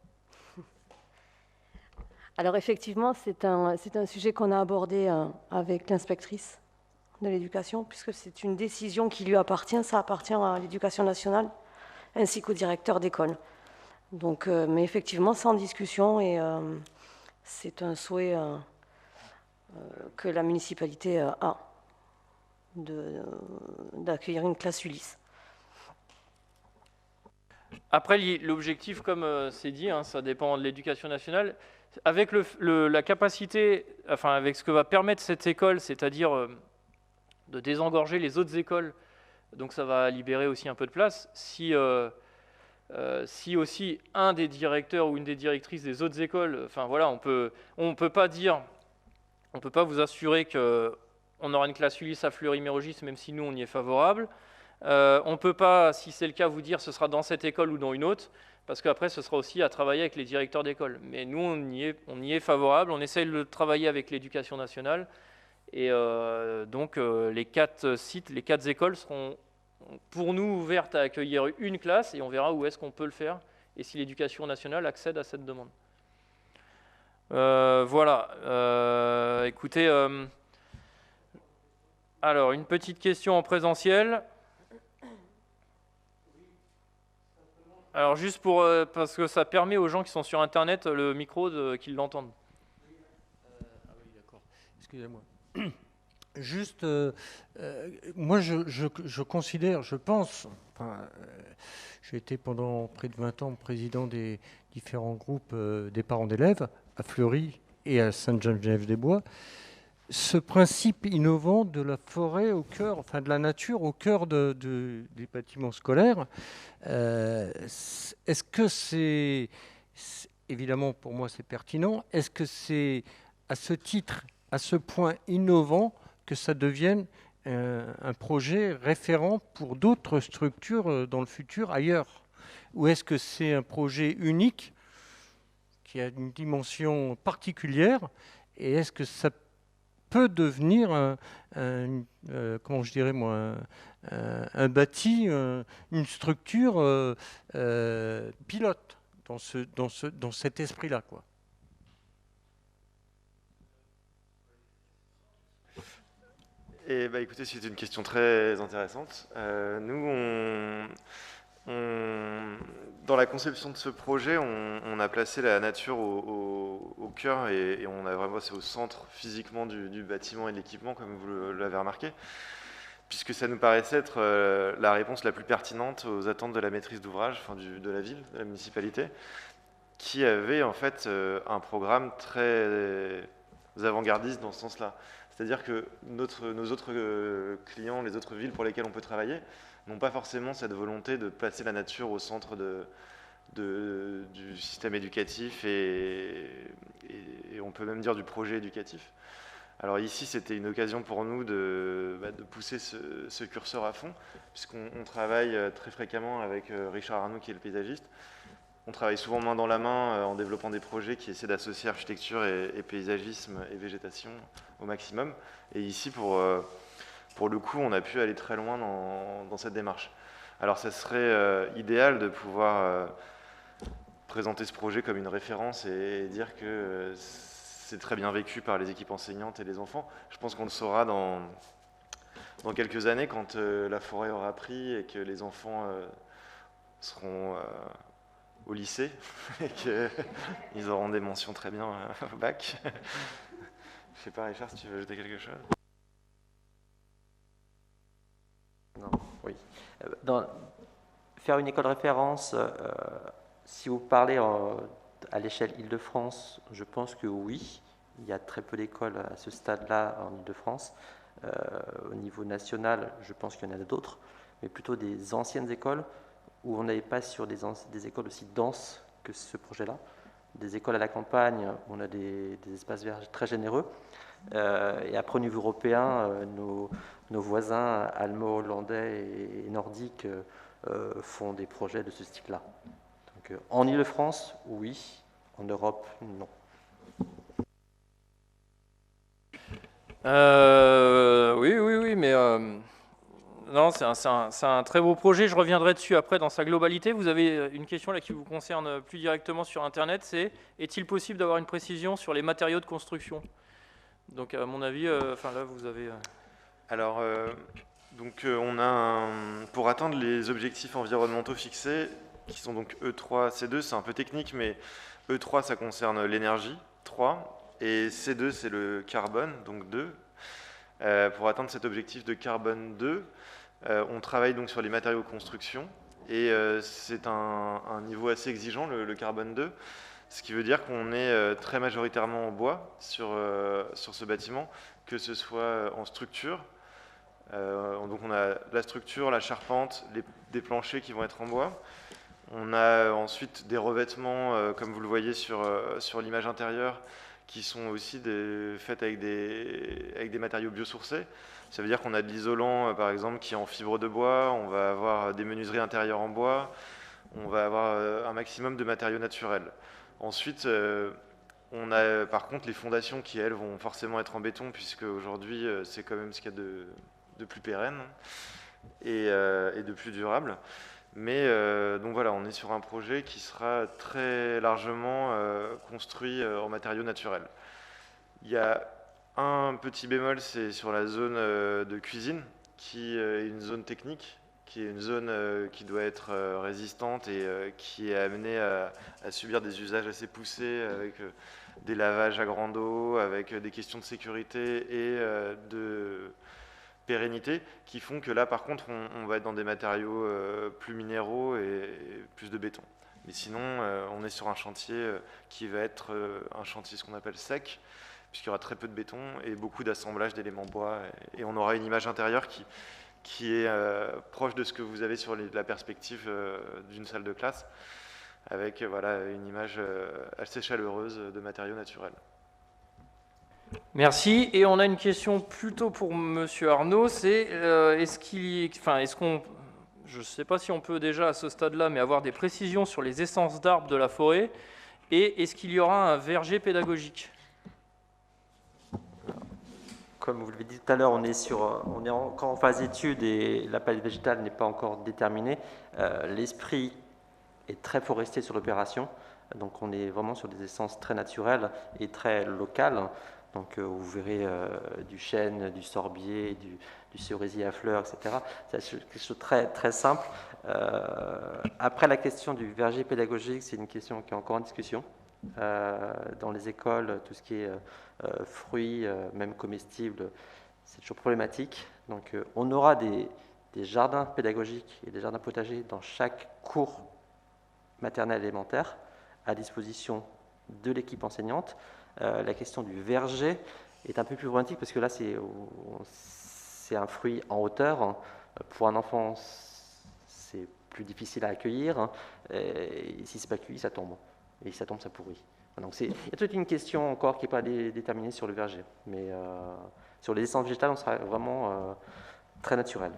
Alors effectivement, c'est un sujet qu'on a abordé avec l'inspectrice de l'éducation, puisque c'est une décision qui lui appartient, ça appartient à l'éducation nationale, ainsi qu'au directeur d'école. Donc, mais effectivement, c'est en discussion et c'est un souhait que la municipalité a d'accueillir une classe Ulysse. Après, l'objectif, comme c'est dit, hein, ça dépend de l'éducation nationale. Avec la capacité, enfin avec ce que va permettre cette école, c'est-à-dire de désengorger les autres écoles, donc ça va libérer aussi un peu de place. Si aussi un des directeurs ou une des directrices des autres écoles, enfin voilà, on peut pas vous assurer que on aura une classe Ulysse à Fleury-Mérogis, même si nous on y est favorable. On ne peut pas, si c'est le cas, vous dire ce sera dans cette école ou dans une autre, parce qu'après, ce sera aussi à travailler avec les directeurs d'école. Mais nous, on y est favorable, on essaye de travailler avec l'éducation nationale, et donc les 4 sites, les 4 écoles seront pour nous ouvertes à accueillir une classe, et on verra où est-ce qu'on peut le faire, et si l'éducation nationale accède à cette demande. Voilà, écoutez, alors une petite question en présentiel. Alors juste pour, parce que ça permet aux gens qui sont sur Internet le micro qu'ils l'entendent. Ah oui, d'accord. Excusez-moi. Juste, moi je considère, je pense, enfin, j'ai été pendant près de 20 ans président des différents groupes des parents d'élèves à Fleury et à Sainte-Geneviève-des-Bois. Ce principe innovant de la forêt au cœur, enfin de la nature au cœur des bâtiments scolaires, est-ce que c'est, évidemment pour moi c'est pertinent, est-ce que c'est à ce titre, à ce point innovant que ça devienne un projet référent pour d'autres structures dans le futur ailleurs? Ou est-ce que c'est un projet unique qui a une dimension particulière, et est-ce que ça peut devenir comment je dirais moi, un bâti, une structure pilote dans cet esprit-là, quoi. Et bah, écoutez, c'est une question très intéressante. Nous, dans la conception de ce projet, on a placé la nature au cœur, et on a vraiment, c'est au centre physiquement du bâtiment et de l'équipement, comme vous l'avez remarqué, puisque ça nous paraissait être la réponse la plus pertinente aux attentes de la maîtrise d'ouvrage, enfin de la ville, de la municipalité, qui avait en fait un programme très avant-gardiste dans ce sens-là. C'est-à-dire que nos autres clients, les autres villes pour lesquelles on peut travailler, n'ont pas forcément cette volonté de placer la nature au centre du système éducatif, et on peut même dire du projet éducatif. Alors ici, c'était une occasion pour nous de pousser ce curseur à fond, puisqu'on travaille très fréquemment avec Richard Arnoux, qui est le paysagiste. On travaille souvent main dans la main en développant des projets qui essaient d'associer architecture et paysagisme et végétation au maximum. Et ici, pour le coup, on a pu aller très loin dans cette démarche. Alors ça serait idéal de pouvoir présenter ce projet comme une référence et dire que c'est très bien vécu par les équipes enseignantes et les enfants. Je pense qu'on le saura dans quelques années, quand la forêt aura pris et que les enfants seront au lycée et qu'ils auront des mentions très bien au bac. Je sais pas, Richard, si tu veux ajouter quelque chose. Non, oui. Faire une école référence, si vous parlez à l'échelle Île-de-France, je pense que oui. Il y a très peu d'écoles à ce stade-là en Île-de-France. Au niveau national, je pense qu'il y en a d'autres, mais plutôt des anciennes écoles où on n'avait pas sur des écoles aussi denses que ce projet-là. Des écoles à la campagne où on a des espaces verts très généreux. Et après, au niveau européen, nos voisins allemands, hollandais et nordiques font des projets de ce style-là. Donc, en Île-de-France, oui. En Europe, non. Oui, mais non, c'est un très beau projet. Je reviendrai dessus après dans sa globalité. Vous avez une question là qui vous concerne plus directement sur Internet, c'est: est-il possible d'avoir une précision sur les matériaux de construction? Donc à mon avis, enfin là vous avez... Alors, donc on a pour atteindre les objectifs environnementaux fixés, qui sont donc E3, C2, c'est un peu technique, mais E3 ça concerne l'énergie, 3, et C2 c'est le carbone, donc 2. Pour atteindre cet objectif de carbone 2, on travaille donc sur les matériaux de construction, et c'est un niveau assez exigeant, le carbone 2, ce qui veut dire qu'on est très majoritairement en bois sur ce bâtiment, que ce soit en structure. Donc on a la structure, la charpente, des planchers qui vont être en bois. On a ensuite des revêtements, comme vous le voyez sur l'image intérieure, qui sont aussi faits avec des matériaux biosourcés. Ça veut dire qu'on a de l'isolant, par exemple, qui est en fibre de bois. On va avoir des menuiseries intérieures en bois. on va avoir un maximum de matériaux naturels. Ensuite, on a par contre les fondations qui, elles, vont forcément être en béton, puisque aujourd'hui, c'est quand même ce qu'il y a de plus pérenne et de plus durable. Mais donc voilà, on est sur un projet qui sera très largement construit en matériaux naturels. Il y a un petit bémol, c'est sur la zone de cuisine, qui est une zone technique, qui est une zone qui doit être résistante et qui est amenée à subir des usages assez poussés avec des lavages à grande eau, avec des questions de sécurité et de pérennité, qui font que là, par contre, on va être dans des matériaux plus minéraux et plus de béton. Mais sinon, on est sur un chantier qui va être un chantier, ce qu'on appelle sec, puisqu'il y aura très peu de béton et beaucoup d'assemblage d'éléments bois. Et on aura une image intérieure qui est proche de ce que vous avez sur la perspective d'une salle de classe, avec voilà, une image assez chaleureuse de matériaux naturels. Merci. Et on a une question plutôt pour Monsieur Arnaud, c'est je ne sais pas si on peut déjà à ce stade-là, mais avoir des précisions sur les essences d'arbres de la forêt, et est-ce qu'il y aura un verger pédagogique? Comme vous l'avez dit tout à l'heure, on est encore en phase d'étude et la palette végétale n'est pas encore déterminée. L'esprit est très forestier sur l'opération, donc on est vraiment sur des essences très naturelles et très locales. Donc vous verrez du chêne, du sorbier, du cerisier à fleurs, etc. C'est quelque chose de très, très simple. Après, la question du verger pédagogique, c'est une question qui est encore en discussion. Dans les écoles, tout ce qui est fruits, même comestibles, c'est toujours problématique. Donc on aura des jardins pédagogiques et des jardins potagers dans chaque cours maternel élémentaire à disposition de l'équipe enseignante. La question du verger est un peu plus problématique parce que là c'est un fruit en hauteur. Hein. Pour un enfant, c'est plus difficile à accueillir. Et si c'est pas cueilli, ça tombe. Et si ça tombe, ça pourrit. Donc il y a toute une question encore qui n'est pas déterminée sur le verger. Mais sur les essences végétales, on sera vraiment très naturel.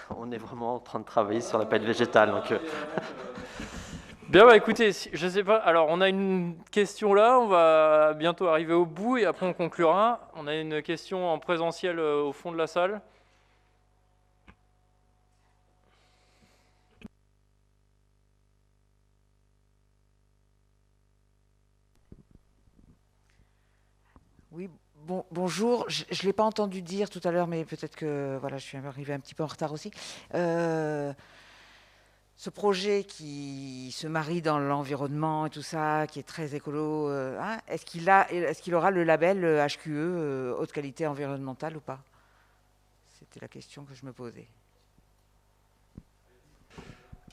On est vraiment en train de travailler sur la palette végétale. Donc, Bien, bah, écoutez, je sais pas. Alors, on a une question là, on va bientôt arriver au bout et après on conclura. On a une question en présentiel au fond de la salle. Oui, bonjour. Je ne l'ai pas entendu dire tout à l'heure, mais peut-être que voilà, je suis arrivée un petit peu en retard aussi. Ce projet qui se marie dans l'environnement et tout ça, qui est très écolo, hein, est-ce qu'il aura le label HQE, haute qualité environnementale ou pas? C'était la question que je me posais.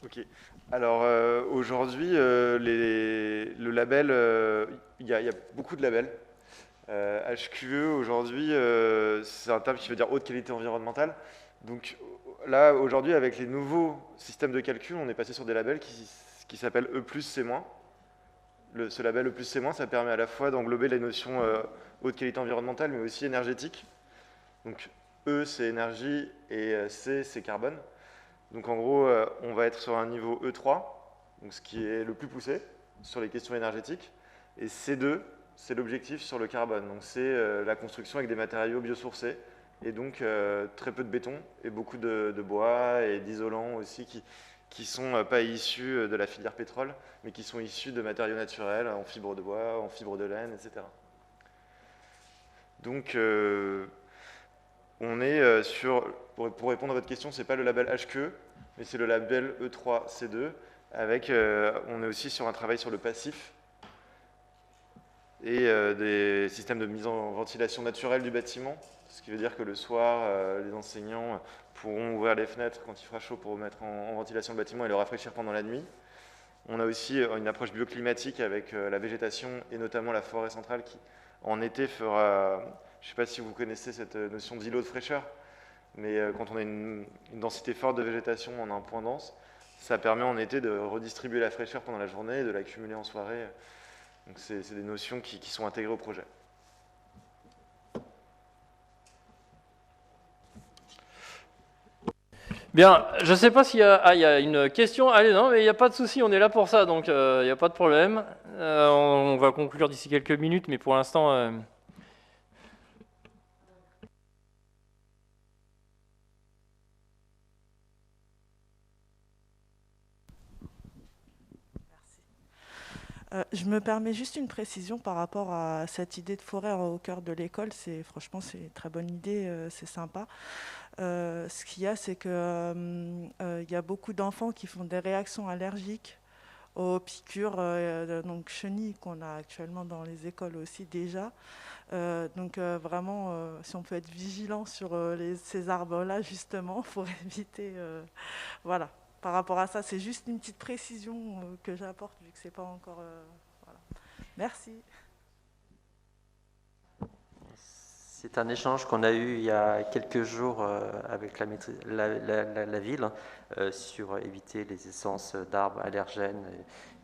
Ok. Alors aujourd'hui, le label, il y a beaucoup de labels. HQE aujourd'hui, c'est un terme qui veut dire haute qualité environnementale. Donc là, aujourd'hui, avec les nouveaux systèmes de calcul, on est passé sur des labels qui s'appellent E+C-. Ce label E+C-, ça permet à la fois d'englober les notions haute qualité environnementale, mais aussi énergétique. Donc E, c'est énergie, et C, c'est carbone. Donc en gros, on va être sur un niveau E3, donc ce qui est le plus poussé sur les questions énergétiques, et C2, c'est l'objectif sur le carbone. Donc c'est la construction avec des matériaux biosourcés, et donc très peu de béton, et beaucoup de bois et d'isolants aussi qui sont pas issus de la filière pétrole, mais qui sont issus de matériaux naturels, en fibre de bois, en fibre de laine, etc. Donc on est pour répondre à votre question, c'est pas le label HQE, mais c'est le label E3C2, avec, on est aussi sur un travail sur le passif, et des systèmes de mise en ventilation naturelle du bâtiment, ce qui veut dire que le soir, les enseignants pourront ouvrir les fenêtres quand il fera chaud pour mettre en ventilation le bâtiment et le rafraîchir pendant la nuit. On a aussi une approche bioclimatique avec la végétation et notamment la forêt centrale qui, en été, fera... Je ne sais pas si vous connaissez cette notion d'îlot de fraîcheur, mais quand on a une densité forte de végétation en un point dense, ça permet en été de redistribuer la fraîcheur pendant la journée et de l'accumuler en soirée. Donc c'est des notions qui sont intégrées au projet. Bien, je ne sais pas s'il y a... Ah, il y a une question. Allez, non, mais il n'y a pas de souci, on est là pour ça, donc il n'y a pas de problème. On va conclure d'ici quelques minutes, mais pour l'instant... Je me permets juste une précision par rapport à cette idée de forêt au cœur de l'école. Franchement, c'est une très bonne idée, c'est sympa. Ce qu'il y a, c'est que il y a beaucoup d'enfants qui font des réactions allergiques aux piqûres, donc chenilles qu'on a actuellement dans les écoles aussi déjà. Donc vraiment, si on peut être vigilant sur ces arbres-là, justement, pour éviter... voilà. Par rapport à ça, c'est juste une petite précision que j'apporte, vu que c'est pas encore... voilà. Merci. C'est un échange qu'on a eu il y a quelques jours avec la ville sur éviter les essences d'arbres allergènes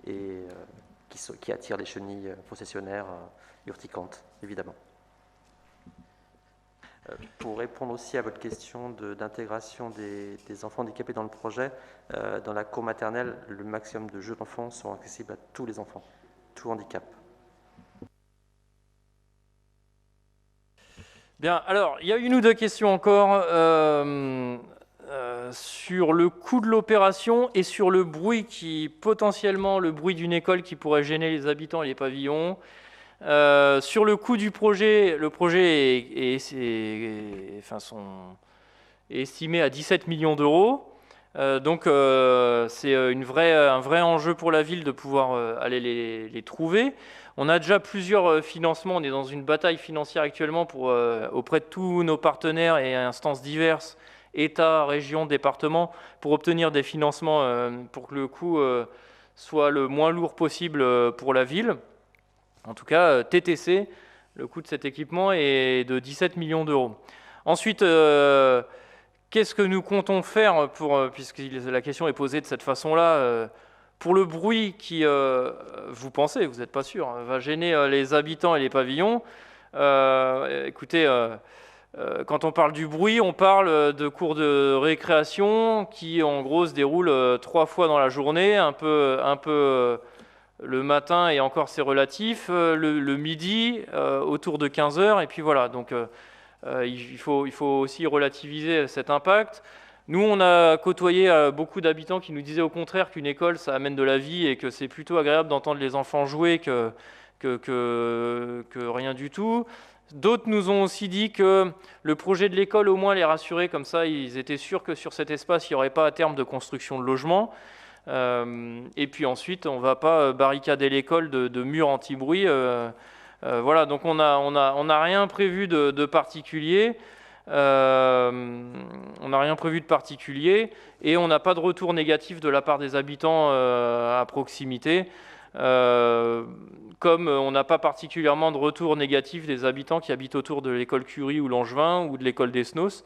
et qui attirent les chenilles processionnaires urticantes, évidemment. Pour répondre aussi à votre question d'intégration des enfants handicapés dans le projet, dans la cour maternelle, le maximum de jeux d'enfants sont accessibles à tous les enfants, tout handicap. Bien, alors, il y a une ou deux questions encore sur le coût de l'opération et sur le bruit potentiellement le bruit d'une école qui pourrait gêner les habitants et les pavillons. Sur le coût du projet, le projet est estimé à 17 millions d'euros. Donc c'est un vrai enjeu pour la ville de pouvoir aller les trouver. On a déjà plusieurs financements, on est dans une bataille financière actuellement auprès de tous nos partenaires et instances diverses, État, région, département, pour obtenir des financements pour que le coût soit le moins lourd possible pour la ville. En tout cas, TTC, le coût de cet équipement est de 17 millions d'euros. Ensuite, qu'est-ce que nous comptons faire puisque la question est posée de cette façon-là, pour le bruit qui, vous pensez, vous n'êtes pas sûr, va gêner les habitants et les pavillons. Écoutez, quand on parle du bruit, on parle de cours de récréation qui, en gros, se déroulent 3 fois dans la journée, un peu le matin, et encore c'est relatif, le midi, autour de 15h, et puis voilà. Donc il faut aussi relativiser cet impact. Nous, on a côtoyé beaucoup d'habitants qui nous disaient au contraire qu'une école, ça amène de la vie et que c'est plutôt agréable d'entendre les enfants jouer que rien du tout. D'autres nous ont aussi dit que le projet de l'école, au moins, les rassurait, comme ça, ils étaient sûrs que sur cet espace, il n'y aurait pas à terme de construction de logements. Et puis ensuite, on ne va pas barricader l'école de murs anti-bruit. Voilà, donc on n'a rien prévu de particulier. On n'a rien prévu de particulier et on n'a pas de retour négatif de la part des habitants à proximité. Comme on n'a pas particulièrement de retour négatif des habitants qui habitent autour de l'école Curie ou Langevin ou de l'école d'Esnos.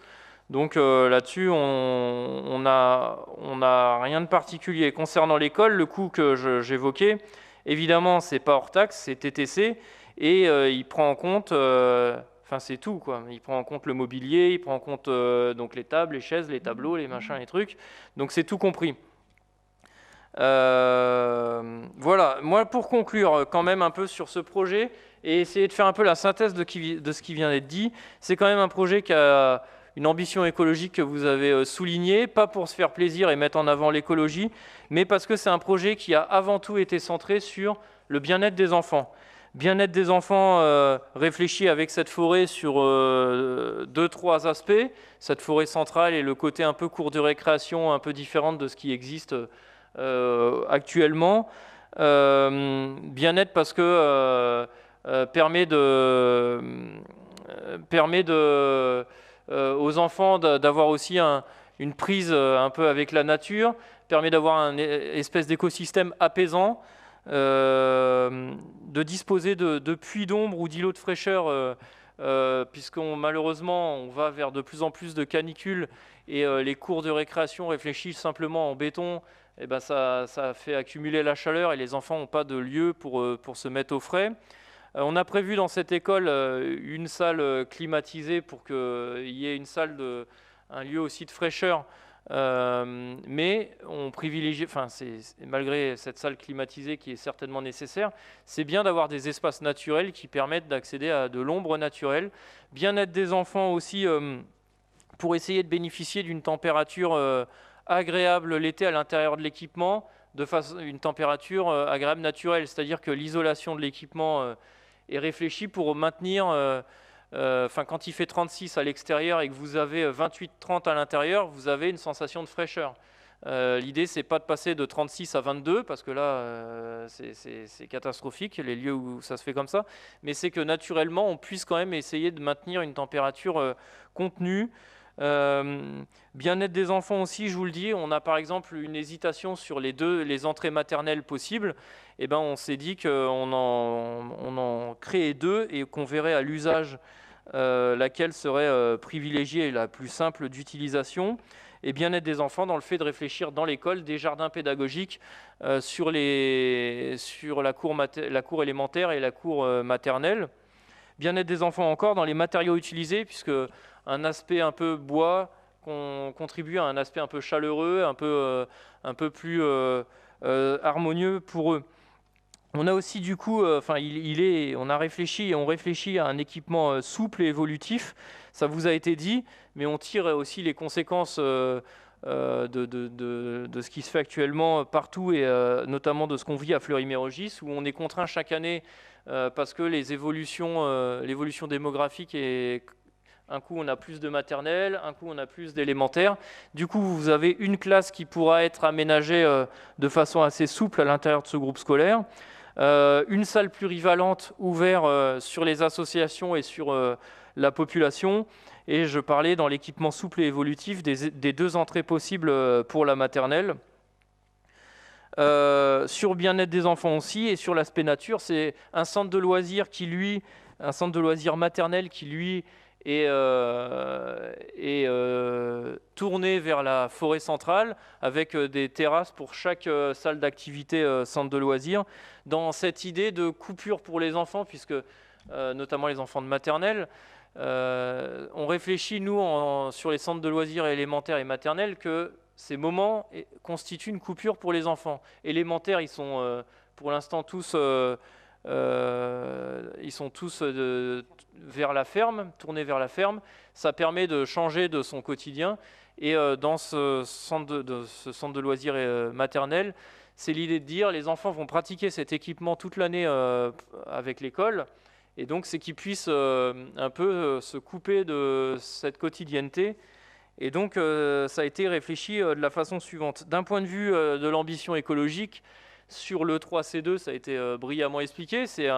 Donc là-dessus, on n'a rien de particulier. Concernant l'école, le coût que j'évoquais, évidemment, ce n'est pas hors taxe, c'est TTC, et il prend en compte, c'est tout, quoi. Il prend en compte le mobilier, il prend en compte donc les tables, les chaises, les tableaux, les machins, les trucs. Donc c'est tout compris. Voilà, moi pour conclure quand même un peu sur ce projet et essayer de faire un peu la synthèse de ce qui vient d'être dit, c'est quand même un projet qui a une ambition écologique que vous avez soulignée, pas pour se faire plaisir et mettre en avant l'écologie, mais parce que c'est un projet qui a avant tout été centré sur le bien-être des enfants. Bien-être des enfants réfléchi avec cette forêt sur 2-3 aspects. Cette forêt centrale et le côté un peu cour de récréation, un peu différente de ce qui existe actuellement. Bien-être parce que permet aux enfants d'avoir aussi une prise un peu avec la nature, permet d'avoir une espèce d'écosystème apaisant, de disposer de puits d'ombre ou d'îlots de fraîcheur, malheureusement on va vers de plus en plus de canicules et les cours de récréation réfléchissent simplement en béton, et ben ça fait accumuler la chaleur et les enfants n'ont pas de lieu pour se mettre au frais. On a prévu dans cette école une salle climatisée pour qu'il y ait un lieu aussi de fraîcheur Mais on privilégie, malgré cette salle climatisée qui est certainement nécessaire, c'est bien d'avoir des espaces naturels qui permettent d'accéder à de l'ombre naturelle. Bien-être des enfants aussi, pour essayer de bénéficier d'une température agréable l'été à l'intérieur de l'équipement, une température agréable naturelle, c'est-à-dire que l'isolation de l'équipement est réfléchie pour maintenir, quand il fait 36 à l'extérieur et que vous avez 28-30 à l'intérieur, vous avez une sensation de fraîcheur. L'idée, c'est pas de passer de 36 à 22, parce que là, c'est catastrophique, les lieux où ça se fait comme ça, mais c'est que naturellement, on puisse quand même essayer de maintenir une température contenue. Bien-être des enfants aussi, je vous le dis, on a par exemple une hésitation sur les entrées maternelles possibles. Et ben, on s'est dit qu'on en créait 2 et qu'on verrait à l'usage laquelle serait privilégiée et la plus simple d'utilisation. Et bien-être des enfants dans le fait de réfléchir dans l'école des jardins pédagogiques sur la cour élémentaire et la cour maternelle. Bien-être des enfants encore dans les matériaux utilisés, puisque un aspect un peu bois contribue à un aspect un peu chaleureux, un peu plus harmonieux pour eux. On a aussi du coup, on réfléchit à un équipement souple et évolutif. Ça vous a été dit, mais on tire aussi les conséquences de ce qui se fait actuellement partout et notamment de ce qu'on vit à Fleury-Mérogis, où on est contraint chaque année parce que l'évolution démographique est... Un coup, on a plus de maternelle, un coup, on a plus d'élémentaire. Du coup, vous avez une classe qui pourra être aménagée de façon assez souple à l'intérieur de ce groupe scolaire. Une salle plurivalente ouverte sur les associations et sur la population. Et je parlais dans l'équipement souple et évolutif des 2 entrées possibles pour la maternelle. Sur bien-être des enfants aussi et sur l'aspect nature, c'est un centre de loisirs maternel qui lui est tourné vers la forêt centrale avec des terrasses pour chaque salle d'activité centre de loisirs, dans cette idée de coupure pour les enfants, puisque notamment les enfants de maternelle, on réfléchit nous sur les centres de loisirs élémentaires et maternels que ces moments constituent une coupure pour les enfants. Élémentaires, ils sont pour l'instant tous vers la ferme, tournés vers la ferme. Ça permet de changer de son quotidien. Et dans ce centre de loisirs maternel, c'est l'idée de dire les enfants vont pratiquer cet équipement toute l'année avec l'école. Et donc, c'est qu'ils puissent un peu se couper de cette quotidienneté. Et donc, ça a été réfléchi de la façon suivante. D'un point de vue de l'ambition écologique, sur le 3C2, ça a été brillamment expliqué. C'est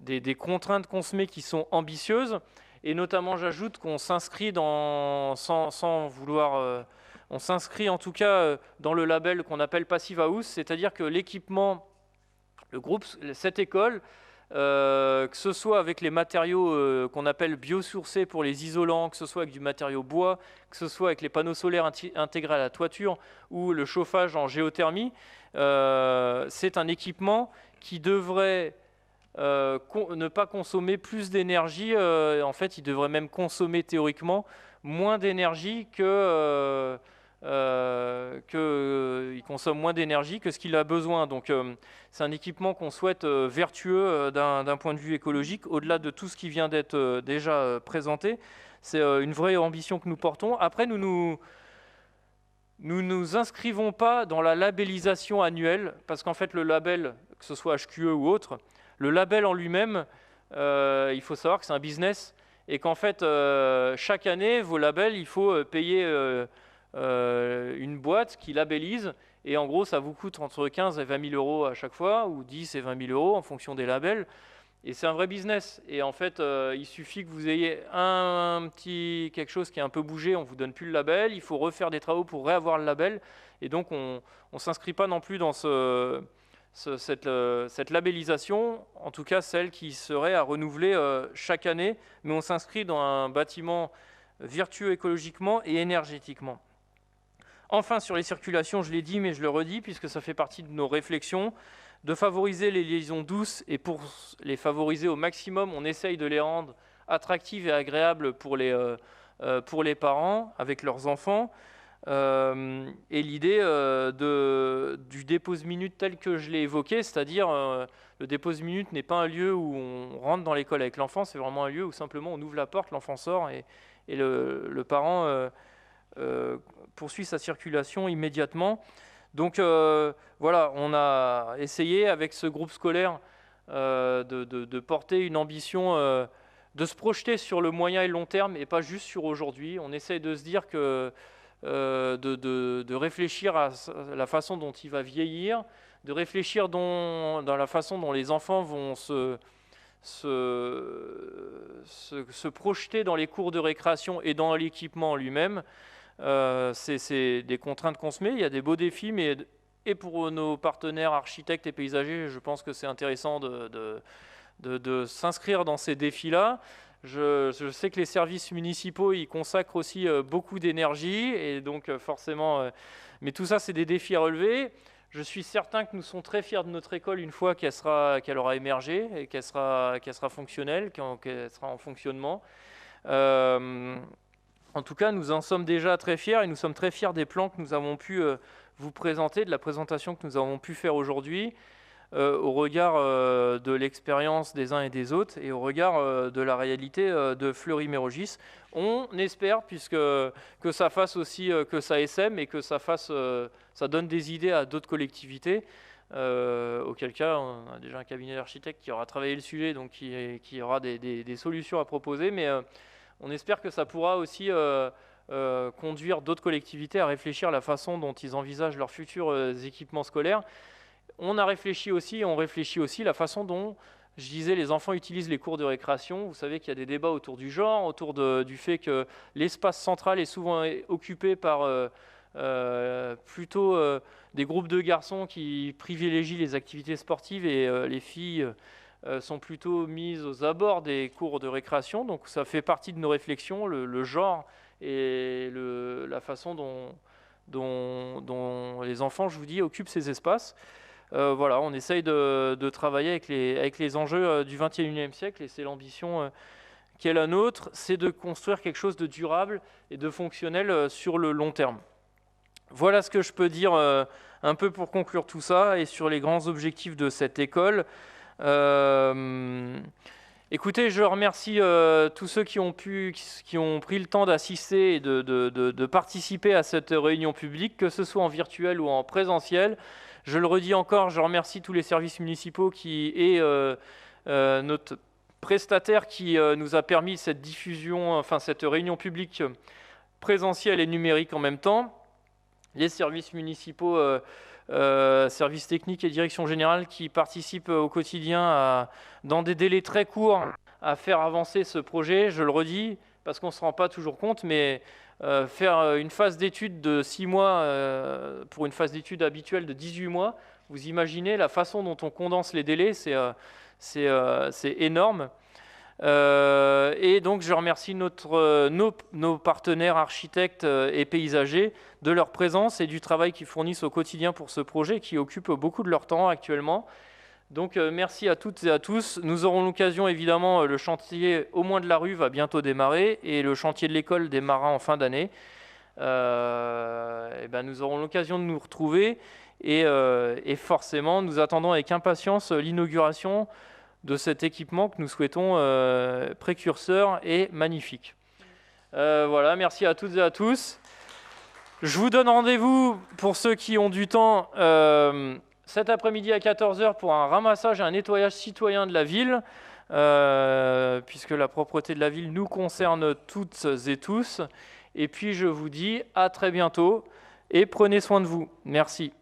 des contraintes qu'on se met qui sont ambitieuses. Et notamment, j'ajoute qu'on s'inscrit sans vouloir... on s'inscrit en tout cas dans le label qu'on appelle Passive House, c'est-à-dire que l'équipement, le groupe, cette école, que ce soit avec les matériaux qu'on appelle biosourcés pour les isolants, que ce soit avec du matériau bois, que ce soit avec les panneaux solaires intégrés à la toiture ou le chauffage en géothermie, c'est un équipement qui devrait ne pas consommer plus d'énergie. En fait, il devrait même consommer théoriquement moins d'énergie il consomme moins d'énergie que ce qu'il a besoin. Donc c'est un équipement qu'on souhaite vertueux d'un point de vue écologique, au-delà de tout ce qui vient d'être déjà présenté. C'est une vraie ambition que nous portons. Après, nous inscrivons pas dans la labellisation annuelle, parce qu'en fait le label, que ce soit HQE ou autre, le label en lui-même, il faut savoir que c'est un business, et qu'en fait chaque année, vos labels, il faut payer une boîte qui labellise, et en gros ça vous coûte entre 15 et 20 000 euros à chaque fois, ou 10 et 20 000 euros en fonction des labels, et c'est un vrai business. Et en fait il suffit que vous ayez un petit quelque chose qui a un peu bougé, on vous donne plus le label, il faut refaire des travaux pour réavoir le label, et donc on s'inscrit pas non plus dans cette labellisation, en tout cas celle qui serait à renouveler chaque année, mais on s'inscrit dans un bâtiment vertueux écologiquement et énergétiquement. Enfin, sur les circulations, je l'ai dit, mais je le redis, puisque ça fait partie de nos réflexions, de favoriser les liaisons douces, et pour les favoriser au maximum, on essaye de les rendre attractives et agréables pour les pour les parents avec leurs enfants. Et l'idée du dépose-minute tel que je l'ai évoqué, c'est-à-dire le dépose-minute n'est pas un lieu où on rentre dans l'école avec l'enfant, c'est vraiment un lieu où simplement on ouvre la porte, l'enfant sort et le parent poursuit sa circulation immédiatement. Donc voilà, on a essayé avec ce groupe scolaire de porter une ambition, de se projeter sur le moyen et le long terme et pas juste sur aujourd'hui. On essaye de se dire que de réfléchir à la façon dont il va vieillir, de réfléchir dans la façon dont les enfants vont se projeter dans les cours de récréation et dans l'équipement lui-même. C'est des contraintes qu'on se met, il y a des beaux défis, mais et pour nos partenaires architectes et paysagers, je pense que c'est intéressant de s'inscrire dans ces défis-là. Je sais que les services municipaux y consacrent aussi beaucoup d'énergie, et donc forcément, mais tout ça, c'est des défis à relever. Je suis certain que nous sommes très fiers de notre école une fois qu'elle aura émergé et qu'elle sera fonctionnelle, qu'elle sera en fonctionnement. En tout cas, nous en sommes déjà très fiers, et nous sommes très fiers des plans que nous avons pu vous présenter, de la présentation que nous avons pu faire aujourd'hui. Au regard de l'expérience des uns et des autres et au regard de la réalité de Fleury-Mérogis. On espère que ça fasse aussi, que ça essaime et que ça donne des idées à d'autres collectivités, auquel cas on a déjà un cabinet d'architectes qui aura travaillé le sujet, donc qui aura des solutions à proposer, mais on espère que ça pourra aussi conduire d'autres collectivités à réfléchir à la façon dont ils envisagent leurs futurs équipements scolaires. On réfléchit aussi la façon dont, je disais, les enfants utilisent les cours de récréation. Vous savez qu'il y a des débats autour du genre, autour du fait que l'espace central est souvent occupé par plutôt des groupes de garçons qui privilégient les activités sportives et les filles sont plutôt mises aux abords des cours de récréation. Donc ça fait partie de nos réflexions, le genre et la façon dont les enfants, je vous dis, occupent ces espaces. Voilà, on essaye de travailler avec les enjeux du XXIe siècle, et c'est l'ambition qui est la nôtre, c'est de construire quelque chose de durable et de fonctionnel sur le long terme. Voilà ce que je peux dire un peu pour conclure tout ça et sur les grands objectifs de cette école. Écoutez, je remercie tous ceux qui ont pris le temps d'assister et de participer à cette réunion publique, que ce soit en virtuel ou en présentiel. Je le redis encore, je remercie tous les services municipaux et notre prestataire qui nous a permis cette diffusion, enfin cette réunion publique présentielle et numérique en même temps. Les services municipaux, services techniques et direction générale qui participent au quotidien dans des délais très courts à faire avancer ce projet. Je le redis parce qu'on ne se rend pas toujours compte, mais faire une phase d'étude de 6 mois pour une phase d'étude habituelle de 18 mois, vous imaginez la façon dont on condense les délais, c'est énorme. Et donc je remercie nos partenaires architectes et paysagers de leur présence et du travail qu'ils fournissent au quotidien pour ce projet qui occupe beaucoup de leur temps actuellement. Donc merci à toutes et à tous. Nous aurons l'occasion, évidemment, le chantier au moins de la rue va bientôt démarrer et le chantier de l'école démarrera en fin d'année. Nous aurons l'occasion de nous retrouver et forcément nous attendons avec impatience l'inauguration de cet équipement que nous souhaitons précurseur et magnifique. Voilà, merci à toutes et à tous. Je vous donne rendez-vous, pour ceux qui ont du temps, cet après-midi à 14h pour un ramassage et un nettoyage citoyen de la ville, puisque la propreté de la ville nous concerne toutes et tous. Et puis je vous dis à très bientôt et prenez soin de vous. Merci.